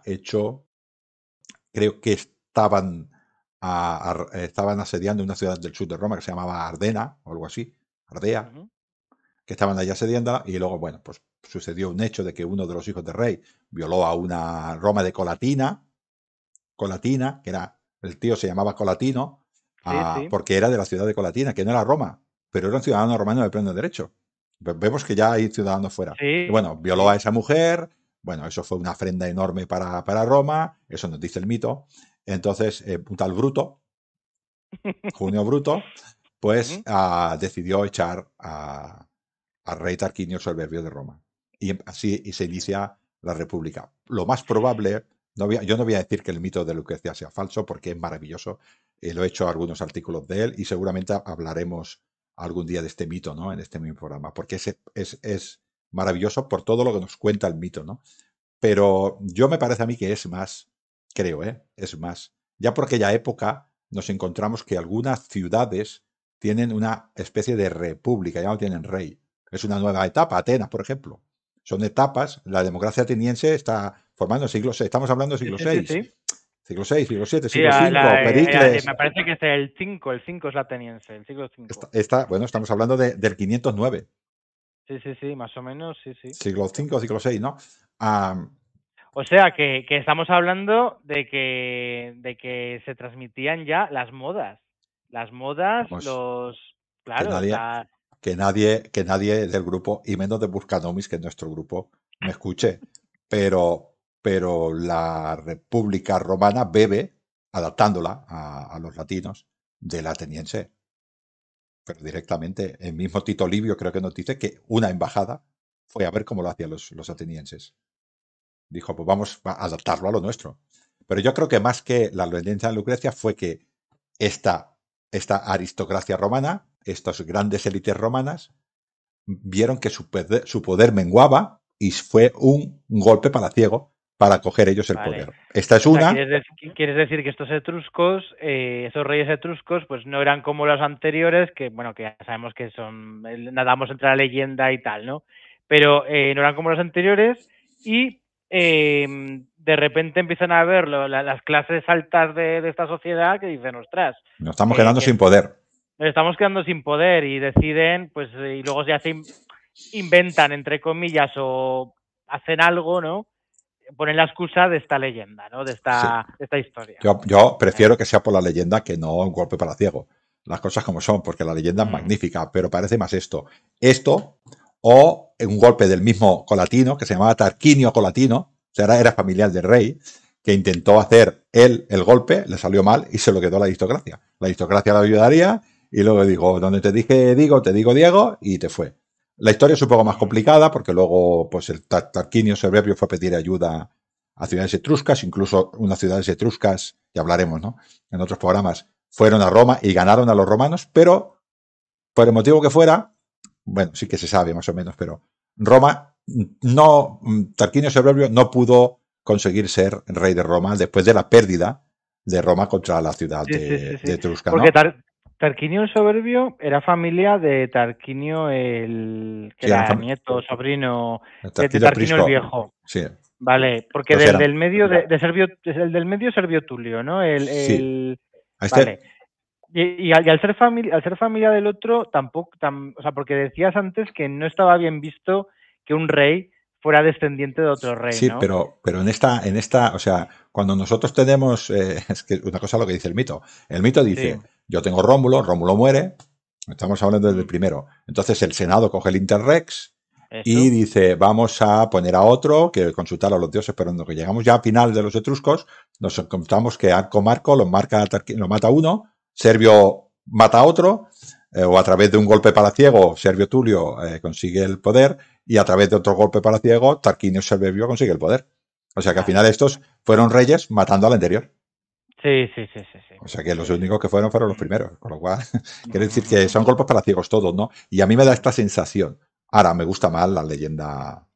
echó, creo que estaban asediando una ciudad del sur de Roma que se llamaba Ardena o algo así, Ardea, que estaban allá asediándola y luego, bueno, pues sucedió un hecho de que uno de los hijos del rey violó a una Roma de Colatina, que era, el tío se llamaba Colatino, Sí, sí. porque era de la ciudad de Colatina, que no era Roma, pero era un ciudadano romano de pleno derecho. Vemos que ya hay ciudadanos fuera. Y Sí, bueno, violó a esa mujer, bueno, eso fue una ofrenda enorme para Roma, eso nos dice el mito. Entonces, un tal Bruto, Junio Bruto, pues decidió echar al rey Tarquinio Soberbio de Roma. Y así se inicia la República. Lo más probable, yo no voy a decir que el mito de Lucrecia sea falso, porque es maravilloso. Lo he hecho algunos artículos de él y seguramente hablaremos algún día de este mito, ¿no? En este mismo programa, porque es maravilloso por todo lo que nos cuenta el mito, ¿no? Pero yo me parece a mí que es más, creo, es más. Ya por aquella época nos encontramos que algunas ciudades tienen una especie de república, ya no tienen rey. Es una nueva etapa, Atenas, por ejemplo. Son etapas, la democracia ateniense está formando siglo VI, estamos hablando del sí, siglo sí, sí, VI, sí. siglo VI, siglo VII, Sí, siglo V, Pericles. me parece que es el 5 es la ateniense, el siglo 5. Bueno, estamos hablando del 509, Sí, sí, sí, más o menos, sí, sí. siglo V, siglo VI, ¿no? Ah, O sea que estamos hablando de que se transmitían ya las modas. Las modas, pues los... que Claro, o nadie, sea, que nadie del grupo, y menos de Buscanomis, que es nuestro grupo, me escuche. Pero la República Romana bebe, adaptándola a los latinos, del ateniense. Pero directamente, el mismo Tito Livio creo que nos dice que una embajada fue a ver cómo lo hacían los atenienses. Dijo, pues vamos a adaptarlo a lo nuestro. Pero yo creo que más que la leyenda de Lucrecia fue que esta, esta aristocracia romana, estas grandes élites romanas, vieron que su poder menguaba y fue un golpe palaciego para coger ellos el vale. poder. Esta es O sea, una. quieres decir que estos etruscos, esos reyes etruscos, pues no eran como los anteriores, que bueno, que ya sabemos que son, nadamos entre la leyenda y tal, ¿no? Pero no eran como los anteriores y de repente empiezan a ver las clases altas de esta sociedad que dicen, ostras, Nos estamos quedando que sin poder. nos estamos quedando sin poder y deciden, pues, y luego ya se inventan, entre comillas, o hacen algo, ¿no? Ponen la excusa de esta leyenda, ¿no? Sí. De esta historia. Yo prefiero que sea por la leyenda que no un golpe palaciego. Las cosas como son, porque la leyenda es Mm. magnífica, pero parece más esto. Esto, o un golpe del mismo Colatino, que se llamaba Tarquinio Colatino, o sea, era familiar del rey, que intentó hacer él el golpe, le salió mal y se lo quedó la aristocracia. La aristocracia lo ayudaría y luego digo, donde te dije digo, te digo Diego, y te fue. La historia es un poco más complicada porque luego pues el Tarquinio Soberbio fue a pedir ayuda a ciudades etruscas, incluso unas ciudades etruscas, ya hablaremos, ¿no? En otros programas, fueron a Roma y ganaron a los romanos, pero por el motivo que fuera, bueno, sí que se sabe más o menos, pero Roma no, Tarquinio Soberbio no pudo conseguir ser rey de Roma después de la pérdida de Roma contra la ciudad Sí, sí, sí, de sí. Etrusca, Porque ¿no? Tarquinio el Soberbio era familia de Tarquinio que Sí, eran era nieto, sobrino de Tarquinio el Tarquinio el Prisco, Viejo. sí, Vale, porque entonces eran, del medio de Servio, el del medio es Servio Tulio, ¿no? sí, a Vale. este, Y al ser familia del otro, tampoco, o sea, porque decías antes que no estaba bien visto que un rey fuera descendiente de otro rey, sí, ¿no? pero o sea, cuando nosotros tenemos, es que una cosa es lo que dice el mito Sí. dice, yo tengo Rómulo, Rómulo muere, estamos hablando del Mm. primero, entonces el Senado coge el Interrex y Eso. dice, vamos a poner a otro, que consultar a los dioses, pero cuando llegamos ya al final de los etruscos, nos encontramos que Arco Marco lo mata uno, Servio mata a otro, o a través de un golpe palaciego, Servio Tulio consigue el poder, y a través de otro golpe palaciego, Tarquinio Servio consigue el poder. O sea que al final Vale. estos fueron reyes matando al anterior. Sí, sí, sí, sí, sí. O sea que los Sí, sí. únicos que fueron los Mm, primeros. Con lo cual, quiere decir que ujú, son golpes palaciegos todos, ¿no? Y a mí me da ujú. esta sensación. Ahora, me gusta más la leyenda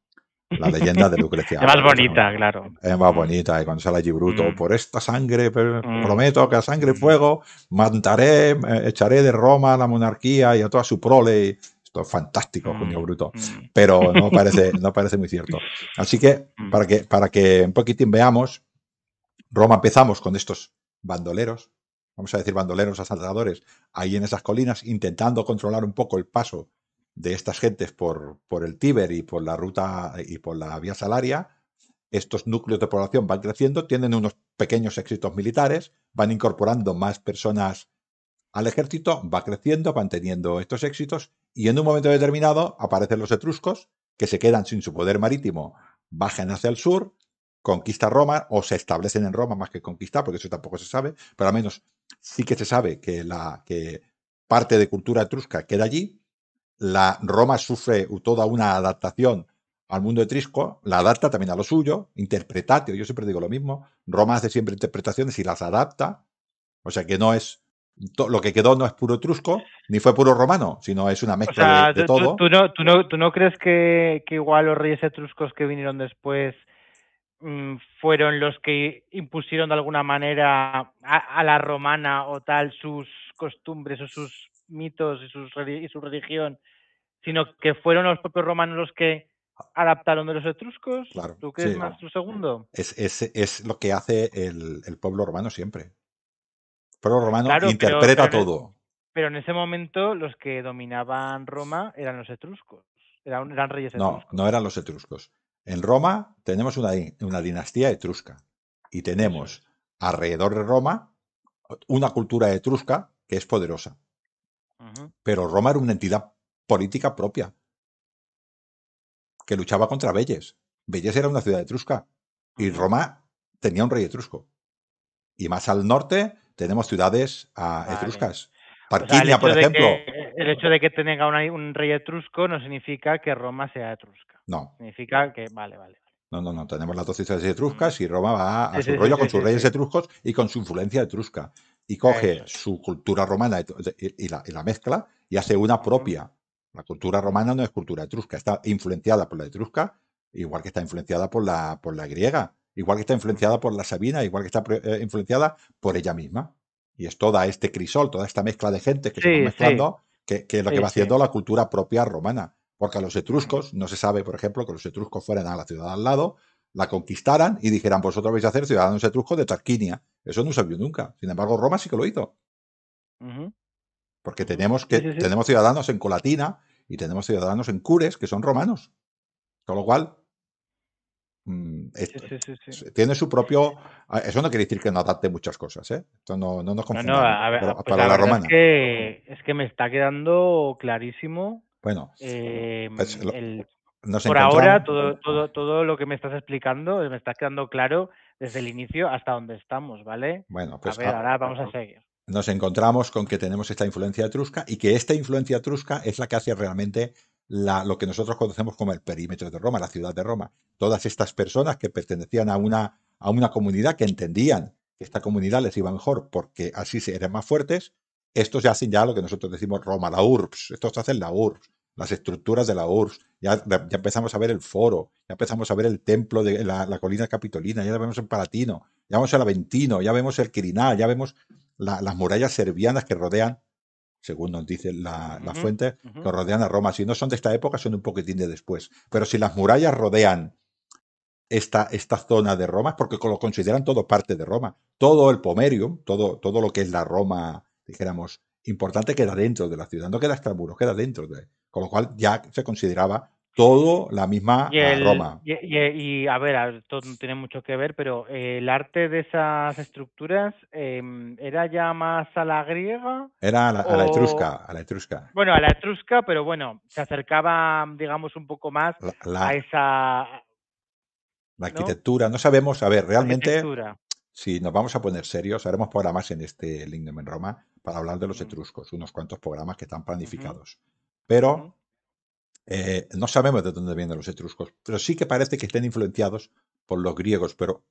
de Es Lucrecia. más bonita, claro. Es más Mm, bonita, y cuando sale allí Bruto, mm, por esta sangre mm, prometo que a sangre y mm, fuego mataré, echaré de Roma a la monarquía y a toda su prole. Esto es fantástico, Junio mm, Bruto, mm. pero no parece muy cierto. Así que, Mm, para que un poquitín veamos, Roma empezamos con estos bandoleros, vamos a decir bandoleros asaltadores, ahí en esas colinas, intentando controlar un poco el paso de estas gentes por el Tíber y por la ruta y por la vía salaria. Estos núcleos de población van creciendo, tienen unos pequeños éxitos militares, van incorporando más personas al ejército, va creciendo, van teniendo estos éxitos, y en un momento determinado aparecen los etruscos, que se quedan sin su poder marítimo, bajan hacia el sur, conquistan Roma, o se establecen en Roma más que conquistar, porque eso tampoco se sabe, pero al menos sí que se sabe que parte de cultura etrusca queda allí. La Roma sufre toda una adaptación al mundo etrusco, la adapta también a lo suyo, interpretatio, yo siempre digo lo mismo, Roma hace siempre interpretaciones y las adapta, o sea que no es, lo que quedó no es puro etrusco, ni fue puro romano, sino es una O mezcla sea, de todo. tú no crees que igual los reyes etruscos que vinieron después fueron los que impusieron de alguna manera a la romana o tal sus costumbres o sus mitos y su religión, sino que fueron los propios romanos los que adaptaron de los etruscos? Claro, ¿Tú crees sí, más lo segundo? es lo que hace el pueblo romano siempre. El pueblo romano Claro, interpreta todo. pero en ese momento los que dominaban Roma eran los etruscos, eran reyes No, etruscos. no eran los etruscos. En Roma tenemos una dinastía etrusca y Eso tenemos es. alrededor de Roma una cultura etrusca que es poderosa. Ujú, Pero Roma era una entidad política propia que luchaba contra Velles. Velles era una ciudad etrusca y ujú. Roma tenía un rey etrusco. Y más al norte tenemos ciudades Vale. etruscas. O sea, Tarquinia, por ejemplo, el hecho de que tenga un rey etrusco no significa que Roma sea etrusca. no. Significa que, vale, vale. No, no, no. Tenemos las dos ciudades Mm. etruscas y Roma va a Sí, su sí, sí, rollo con sí, sus sí, reyes sí. etruscos y con su influencia etrusca. Y coge Eso es. su cultura romana y la mezcla y hace una Ujú, propia. La cultura romana no es cultura etrusca, está influenciada por la etrusca, igual que está influenciada por la griega, igual que está influenciada ujú. por la sabina, igual que está influenciada por ella misma. Y es toda este crisol, toda esta mezcla de gente que se van Sí, sí, mezclando, que es lo que sí, va sí. haciendo la cultura propia romana. Porque a los Ujú, etruscos, no se sabe, por ejemplo, que los etruscos fueran a la ciudad al lado, la conquistaran y dijeran, vosotros vais a hacer ciudadanos etruscos de Tarquinia. Eso no se vio nunca. Sin embargo, Roma sí que lo hizo. ujú, Porque ujú. Sí, sí, sí. tenemos ciudadanos en Colatina y tenemos ciudadanos en Cures que son romanos. Con lo cual, Sí, sí, sí, sí. tiene su propio. Eso no quiere decir que no adapte muchas cosas, ¿eh? Esto no nos No, no, confundamos. a ver, pues Pero la la verdad romana. es que me está quedando clarísimo Bueno, pues el nos por encontramos. ahora todo lo que me estás explicando me está quedando claro desde el inicio hasta donde estamos, ¿vale? Bueno, A pues ver, ahora vamos a seguir. nos encontramos con que tenemos esta influencia etrusca y que esta influencia etrusca es la que hace realmente lo que nosotros conocemos como el perímetro de Roma, la ciudad de Roma. Todas estas personas que pertenecían a una comunidad que entendían que esta comunidad les iba mejor porque así se eran más fuertes, estos ya hacen ya lo que nosotros decimos Roma, la URBS, estos hacen la URBS, las estructuras de la URBS, ya empezamos a ver el foro, ya empezamos a ver el templo de la colina capitolina, ya vemos el Palatino, ya vemos el Aventino, ya vemos el Quirinal, ya vemos las murallas serbianas que rodean, según nos dice la Ujú, fuente, ujú. que rodean a Roma. Si no son de esta época, son un poquitín de después. Pero si las murallas rodean esta zona de Roma, es porque lo consideran todo parte de Roma. Todo el Pomerium, todo lo que es la Roma, dijéramos, importante, queda dentro de la ciudad. No queda extramuros, queda dentro de. Con lo cual ya se consideraba todo la misma Y el Roma. a ver, esto no tiene mucho que ver, pero el arte de esas estructuras, ¿era ya más a la griega Era o a la etrusca. bueno, a la etrusca, pero bueno, se acercaba, digamos, un poco más La, a la- esa, la ¿no? arquitectura, no sabemos, a ver, realmente, Arquitectura. si nos vamos a poner serios, haremos programas en este Lignum en Roma para hablar de los Mm, etruscos, unos cuantos programas que están ujú, planificados. ujú. Pero no sabemos de dónde vienen los etruscos, pero sí que parece que estén influenciados por los griegos. Pero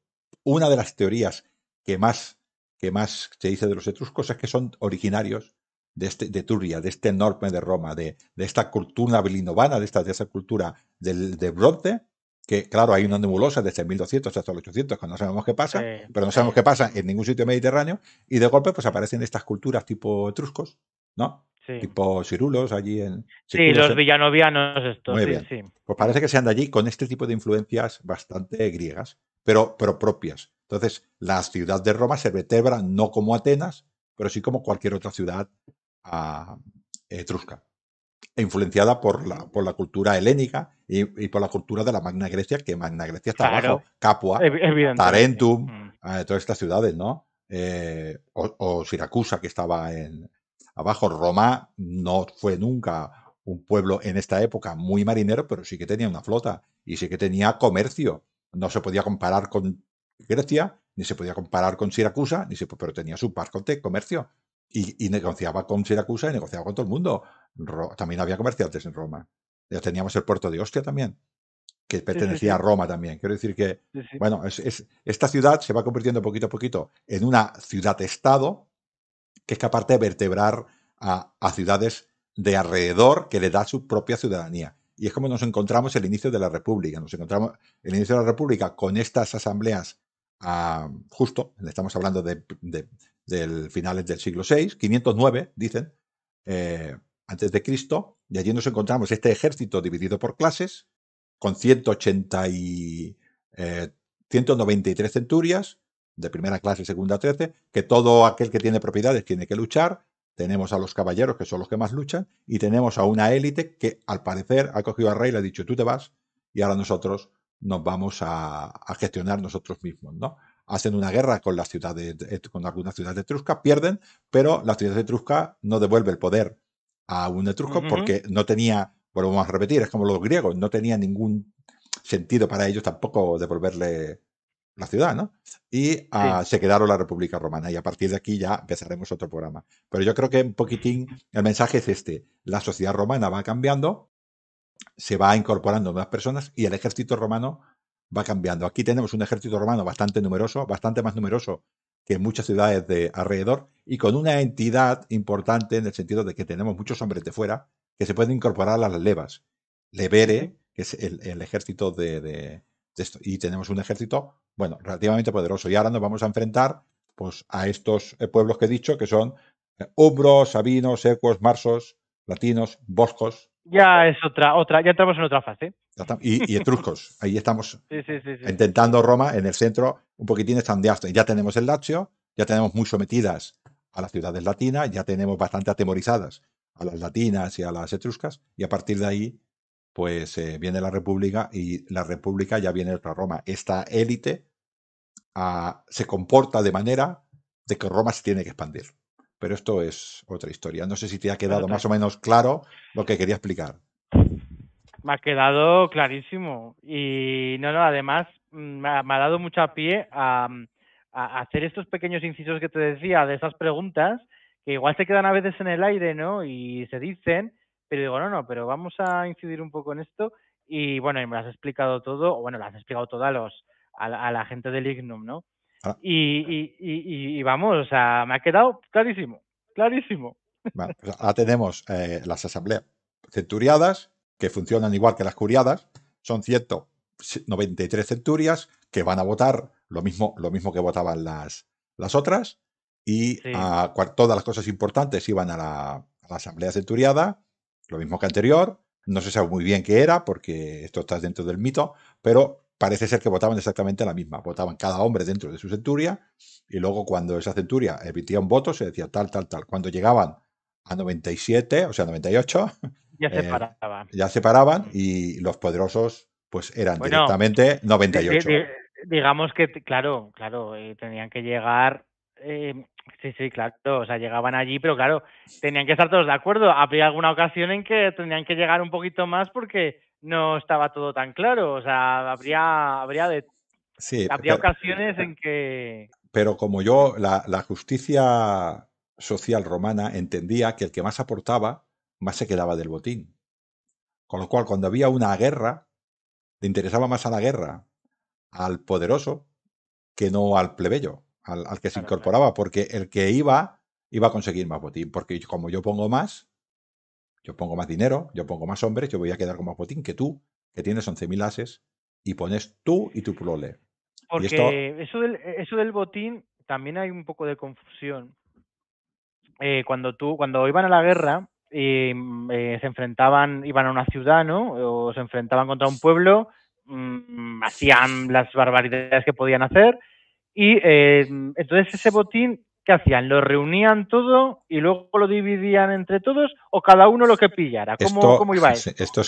una de las teorías que más, que más se dice de los etruscos es que son originarios de Turia, de este norte de Roma, de esta cultura bilinovana, de esa cultura de bronce, que claro, hay una nebulosa desde el 1200 hasta el 800, que no sabemos qué Sí, pasa, pero no sí. sabemos qué pasa Mm, en ningún sitio mediterráneo, y de golpe pues mm, aparecen estas culturas tipo etruscos, ¿no? sí. Tipo cirulos allí en Sí, Siculos. los villanovianos estos, Muy sí, bien. sí. Pues Mm, parece que sean de allí con este tipo de influencias bastante griegas, pero propias. Entonces, la ciudad de Roma se vertebra no como Atenas, pero sí como cualquier otra ciudad ah, etrusca, e influenciada ujú. por la cultura helénica y por la cultura de la Magna Grecia, que Magna Grecia está abajo, Claro, Capua, evidentemente. Tarentum, Mm. todas estas ciudades, ¿no? O Siracusa, que estaba abajo. Roma no fue nunca un pueblo en esta época muy marinero, pero sí que tenía una flota y sí que tenía comercio. No se podía comparar con Grecia, ni se podía comparar con Siracusa, pero tenía su barco de comercio. Y negociaba con Siracusa y negociaba con todo el mundo. También había comerciantes en Roma. Ya teníamos el puerto de Ostia también, que Sí, sí, pertenecía a sí. Roma también. Quiero decir que, Sí, sí. bueno, esta ciudad se va convirtiendo poquito a poquito en una ciudad-estado que es capaz de vertebrar a ciudades de alrededor que le da su propia ciudadanía. Y es como nos encontramos el inicio de la República. Nos encontramos el inicio de la República con estas asambleas, justo, estamos hablando del finales del siglo VI, 509, dicen, antes de Cristo, y allí nos encontramos este ejército dividido por clases, con 193 centurias, de primera clase, segunda 13, que todo aquel que tiene propiedades tiene que luchar. Tenemos a los caballeros, que son los que más luchan, y tenemos a una élite que, al parecer, ha cogido al rey y le ha dicho, tú te vas, y ahora nosotros nos vamos a gestionar nosotros mismos, ¿no? Hacen una guerra con las ciudades, con algunas ciudades etruscas, pierden, pero la ciudad etrusca no devuelve el poder a un etrusco Ujú. porque no tenía, volvemos a repetir, es como los griegos, no tenía ningún sentido para ellos tampoco devolverle la ciudad, ¿no? Y Sí. se quedaron la República Romana y a partir de aquí ya empezaremos otro programa. Pero yo creo que un poquitín el mensaje es este, la sociedad romana va cambiando, se va incorporando nuevas personas y el ejército romano va cambiando. Aquí tenemos un ejército romano bastante numeroso, bastante más numeroso que en muchas ciudades de alrededor y con una entidad importante en el sentido de que tenemos muchos hombres de fuera que se pueden incorporar a las levas. Sí, sí. Levere, que es el ejército de esto. Y tenemos un ejército, bueno, relativamente poderoso. Y ahora nos vamos a enfrentar pues, a estos pueblos que he dicho, que son umbros, sabinos, ecuos, marsos, latinos, boscos, Ya es otra, ya entramos en otra fase. y etruscos. Ahí estamos Sí, sí, sí, sí, sí. intentando Roma en el centro, un poquitín estandeaste. Ya tenemos el Lazio, ya tenemos muy sometidas a las ciudades latinas, ya tenemos bastante atemorizadas a las latinas y a las etruscas, y a partir de ahí, pues viene la República y la República ya viene otra Roma. Esta élite se comporta de manera de que Roma se tiene que expandir. Pero esto es otra historia. No sé si te ha Es quedado otra más o historia. menos claro lo que quería explicar. Me ha quedado clarísimo. Y no, no, además me ha dado mucho pie a hacer estos pequeños incisos que te decía de esas preguntas que igual se quedan a veces en el aire, ¿no? Y se dicen, pero digo, no, no, pero vamos a incidir un poco en esto. Y bueno, y me lo has explicado todo, o bueno, lo has explicado todo a la gente del Ignum, ¿no? Ahora, Y vamos, o sea, me ha quedado clarísimo, clarísimo. bueno, pues ahora tenemos las asambleas centuriadas, que funcionan igual que las curiadas, son 193 centurias que van a votar lo mismo que votaban las otras, y Sí, todas las cosas importantes iban a la asamblea centuriada, lo mismo que anterior, no se sabe muy bien qué era, porque esto está dentro del mito, pero parece ser que votaban exactamente la misma, votaban cada hombre dentro de su centuria, y luego cuando esa centuria emitía un voto se decía tal, tal, tal. Cuando llegaban a 97, o sea, 98, Ya se eh, paraba. ya se paraban y los poderosos pues eran Bueno, directamente di- di- 98. di- digamos que, claro, claro, tenían que llegar, sí, sí, claro, o sea, llegaban allí, pero claro, tenían que estar todos de acuerdo. Habría alguna ocasión en que tenían que llegar un poquito más porque no estaba todo tan claro, o sea, Sí, habría ocasiones en que, pero como yo, la justicia social romana entendía que el que más aportaba, más se quedaba del botín. Con lo cual, cuando había una guerra, le interesaba más a la guerra al poderoso que no al plebeyo, al que se claro, claro. incorporaba, porque el que iba a conseguir más botín, porque como yo pongo más dinero, yo pongo más hombres, yo voy a quedar con más botín que tú, que tienes 11.000 ases, y pones tú y tu prole. Y esto, Porque eso del botín también hay un poco de confusión. Cuando iban a la guerra, se enfrentaban, iban a una ciudad, ¿no? O se enfrentaban contra un pueblo, hacían las barbaridades que podían hacer y entonces ese botín, ¿qué hacían? ¿Lo reunían todo y luego lo dividían entre todos o cada uno lo que pillara? esto, ¿Cómo iba sí, esto?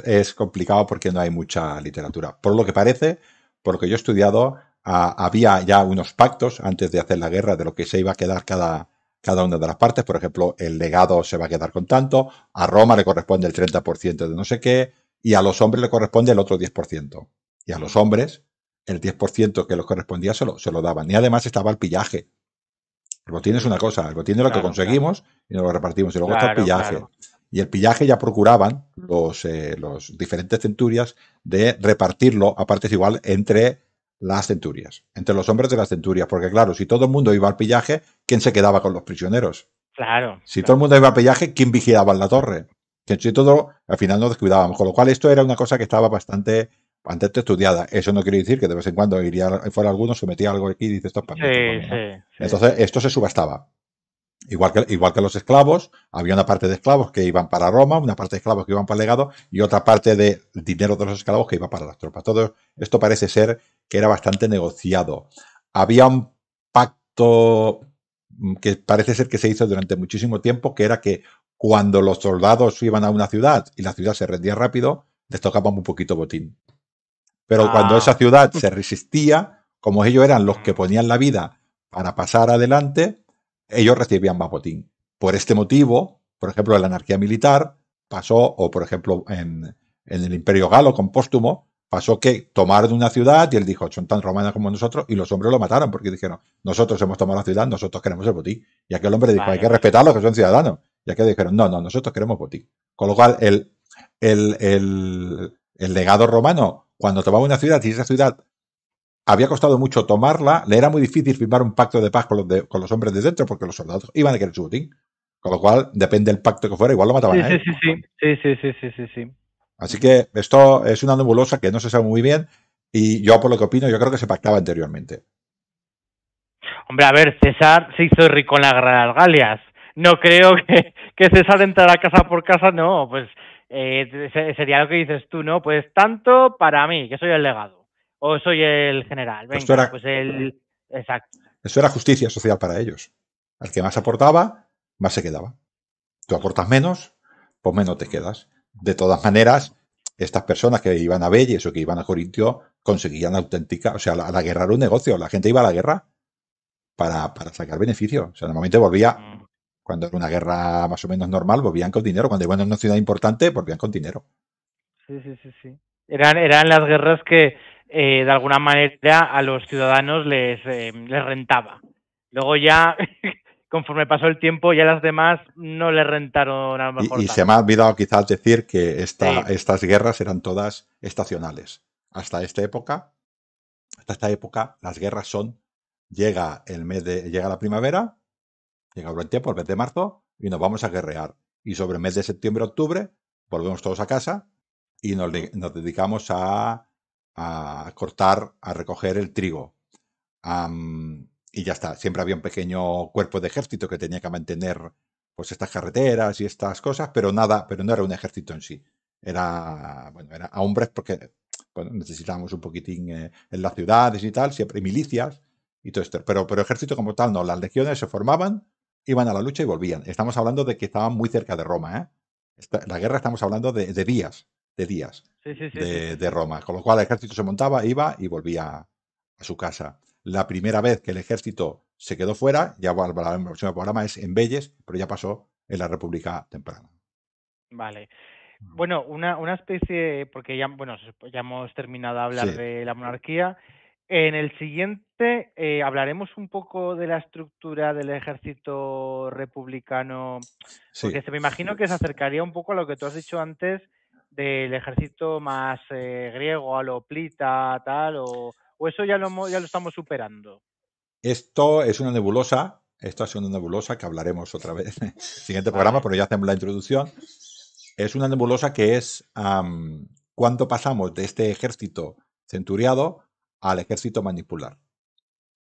es complicado porque no hay mucha literatura. Por lo que parece, por lo que yo he estudiado, había ya unos pactos antes de hacer la guerra de lo que se iba a quedar cada una de las partes. Por ejemplo, el legado se va a quedar con tanto, a Roma le corresponde el 30% de no sé qué, y a los hombres le corresponde el otro 10%. Y a los Mm, hombres, el 10% que les correspondía se lo daban. Y además estaba el pillaje. El botín es sí, una cosa, el botín es lo que claro, claro, conseguimos y nos lo repartimos. Y luego está el claro, pillaje. claro. Y el pillaje ya procuraban los diferentes centurias de repartirlo a partes igual entre las centurias, entre los hombres de las centurias. Porque claro, si todo el mundo iba al pillaje, ¿quién se quedaba con los prisioneros? Claro, Si todo el claro. mundo iba al pillaje, ¿quién vigilaba en la torre? Que si todo, al final nos descuidábamos. Con lo cual esto era una cosa que estaba bastante estudiada. Eso no quiere decir que de vez en cuando iría fuera alguno, se metía algo aquí y dice esto es para mí, esto es para Sí, mí, ¿no? sí, sí, Entonces, sí. esto se subastaba. Igual que los esclavos, había una parte de esclavos que iban para Roma, una parte de esclavos que iban para el legado y otra parte del dinero de los esclavos que iba para las tropas. Todo esto parece ser que era bastante negociado. Había un pacto que parece ser que se hizo durante muchísimo tiempo, que era que cuando los soldados iban a una ciudad y la ciudad se rendía rápido, les tocaba un poquito botín. Pero cuando esa Ah, ciudad se resistía, como ellos eran los que mm, ponían la vida para pasar adelante, ellos recibían más botín. Por este motivo, por ejemplo, en la anarquía militar pasó, o por ejemplo en el Imperio Galo con Póstumo, pasó que tomaron una ciudad y él dijo, son tan romanas como nosotros, y los hombres lo mataron porque dijeron, nosotros hemos tomado la ciudad, nosotros queremos el botín. Y aquel hombre dijo, hay vale, que vale. respetar a los que son ciudadanos. Y aquellos dijeron, no, no, nosotros queremos botín. Con lo cual, el legado romano, cuando tomaba una ciudad y esa ciudad había costado mucho tomarla, le era muy difícil firmar un pacto de paz con los hombres de dentro porque los soldados iban a querer su botín. Con lo cual, depende del pacto que fuera, igual lo mataban Sí, a sí, él. sí, sí, sí, sí, sí, sí, sí, sí. Así Ujú. que esto es una nebulosa que no se sabe muy bien y yo por lo que opino, yo creo que se pactaba anteriormente. Hombre, a ver, César se hizo rico en la guerra de las Galias. No creo que César entrara casa por casa, no, pues sería lo que dices tú, ¿no? Pues tanto para mí, que soy el legado, o soy el general, Pues esto venga, era, pues el... Exacto. esto era justicia social para ellos. Al que más aportaba, más se quedaba. Tú aportas menos, pues menos te quedas. De todas maneras, estas personas que iban a Belles o que iban a Corintio conseguían auténtica, o sea, la guerra era un negocio, la gente iba a la guerra para sacar beneficio. O sea, normalmente volvía, Mm. cuando era una guerra más o menos normal, volvían con dinero. Cuando iban a una ciudad importante, volvían con dinero. Sí, sí, sí, sí. Eran las guerras que de alguna manera a los ciudadanos les rentaba. Luego ya, conforme pasó el tiempo, ya las demás no les rentaron a lo mejor Y se me ha tanto. olvidado quizás decir que Sí. estas guerras eran todas estacionales. Hasta esta época, hasta esta época, las guerras son, llega la primavera, llega el buen tiempo, el mes de marzo, y nos vamos a guerrear. Y sobre el mes de septiembre-octubre, volvemos todos a casa y Ujú. nos dedicamos a cortar, a recoger el trigo. Y ya está. Siempre había un pequeño cuerpo de ejército que tenía que mantener pues estas carreteras y estas cosas, pero nada, pero no era un ejército en sí. Era a hombres porque bueno, necesitábamos un poquitín en las ciudades y tal, siempre milicias y todo esto. Pero ejército como tal, no. Las legiones se formaban, iban a la lucha y volvían. Estamos hablando de que estaban muy cerca de Roma, ¿eh? La guerra estamos hablando de días, de días Sí, sí, sí, sí, sí, de sí. Roma, con lo cual el ejército se montaba, iba y volvía a su casa. La primera vez que el ejército se quedó fuera, ya el próximo programa es en Vélez, pero ya pasó en la República Temprana. Vale. Bueno, una especie, porque ya, bueno, ya hemos terminado de hablar Sí, de la monarquía. En el siguiente hablaremos un poco de la estructura del ejército republicano, porque sí. se me imagino que se acercaría un poco a lo que tú has dicho antes del ejército más griego, a lo plita, tal, o eso ya lo estamos superando. Esto es una nebulosa. Esto es una nebulosa que hablaremos otra vez en el siguiente programa, Vale. pero ya hacemos la introducción. Es una nebulosa que es cuando pasamos de este ejército centuriado al ejército manipular,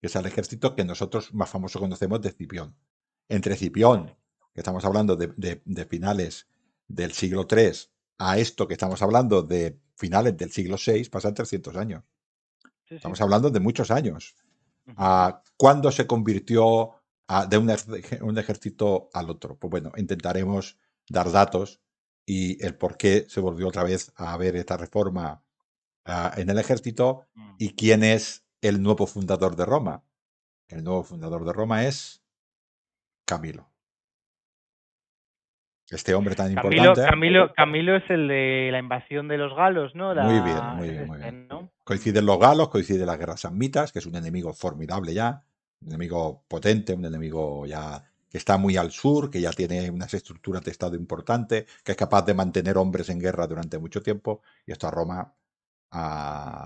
que es el ejército que nosotros más famoso conocemos de Cipión. Entre Cipión, Vale. que estamos hablando de finales del siglo III, a esto que estamos hablando de finales del siglo VI, pasan 300 años. Sí, sí. Estamos hablando de muchos años. Ujú. ¿Cuándo se convirtió de un ejército al otro? Pues bueno, intentaremos dar datos y el por qué se volvió otra vez a ver esta reforma en el ejército Mm. y quién es el nuevo fundador de Roma. El nuevo fundador de Roma es Camilo. Este hombre tan importante. Camilo es el de la invasión de los galos, ¿no? Muy bien, Es muy bien, muy este, bien. ¿no? Mm. Coinciden los galos, coincide la guerra samnitas, que es un enemigo formidable ya, un enemigo potente, un enemigo ya que está muy al sur, que ya tiene unas estructuras de estado importantes, que es capaz de mantener hombres en guerra durante mucho tiempo, y esto a Roma,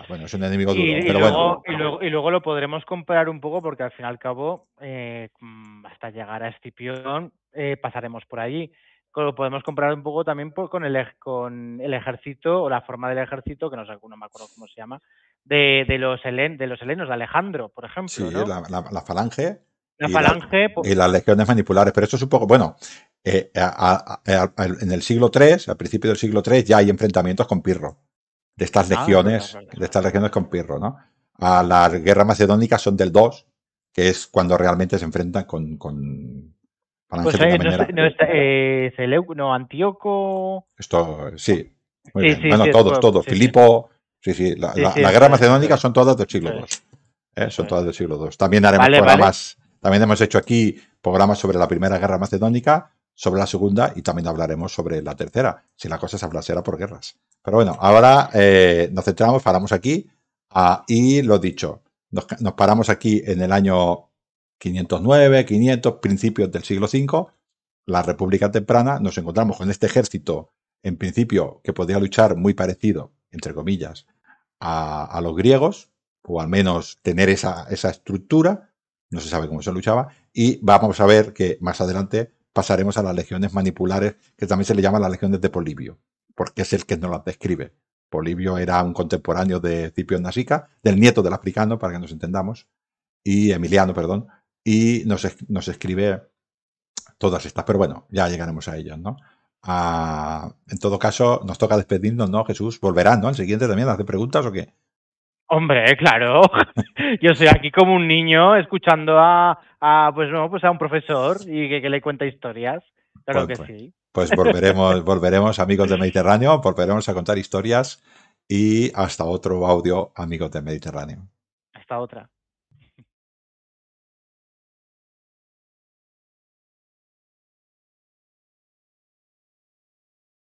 bueno, es un enemigo duro, pero bueno, Y luego lo podremos comparar un poco porque al fin y al cabo, hasta llegar a Escipión, pasaremos por allí. Lo podemos comparar un poco también con el ejército o la forma del ejército, que no me acuerdo cómo se llama, de los helenos, de Alejandro, por ejemplo, sí, ¿no? la falange La falange, y las legiones manipulares, pero esto es un poco, bueno, en el siglo III, al principio del siglo III, ya hay enfrentamientos con Pirro, es verdad, es verdad, es de estas verdad. legiones con Pirro, ¿no? A las guerras macedónicas son del 2, que es cuando realmente se enfrentan con Pues falanges de una no, manera. no está, no, Antíoco. Esto, sí, muy Sí, bien. sí, Bueno, sí, todos. sí, sí. Filipo, sí, sí. Sí, sí, La eso guerra es, eso macedónica es, son todas del siglo eso es, II. eso Son es. todas del siglo II. También haremos Vale, vale. programas, también hemos hecho aquí programas sobre la primera guerra macedónica, sobre la segunda y también hablaremos sobre la tercera, si la cosa será por guerras. Pero bueno, ahora nos centramos, paramos aquí y lo dicho, nos paramos aquí en el año 509, 500, principios del siglo V, la República Temprana, nos encontramos con este ejército, en principio, que podía luchar muy parecido, entre comillas, a los griegos, o al menos tener esa estructura, no se sabe cómo se luchaba, y vamos a ver que más adelante pasaremos a las legiones manipulares, que también se le llaman las legiones de Polibio, porque es el que nos las describe. Polibio era un contemporáneo de Cipión Nasica, del nieto del africano, para que nos entendamos, y Emiliano, perdón, y nos escribe todas estas, pero bueno, ya llegaremos a ellas, ¿no? En todo caso, nos toca despedirnos, ¿no, Jesús? ¿Volverán, no? ¿El siguiente también hace preguntas o qué? Hombre, claro. Yo soy aquí como un niño escuchando pues no, pues a un profesor y que le cuenta historias. Claro Pues, que pues, sí. pues volveremos, amigos del Mediterráneo, volveremos a contar historias y hasta otro audio, amigos del Mediterráneo. Hasta otra.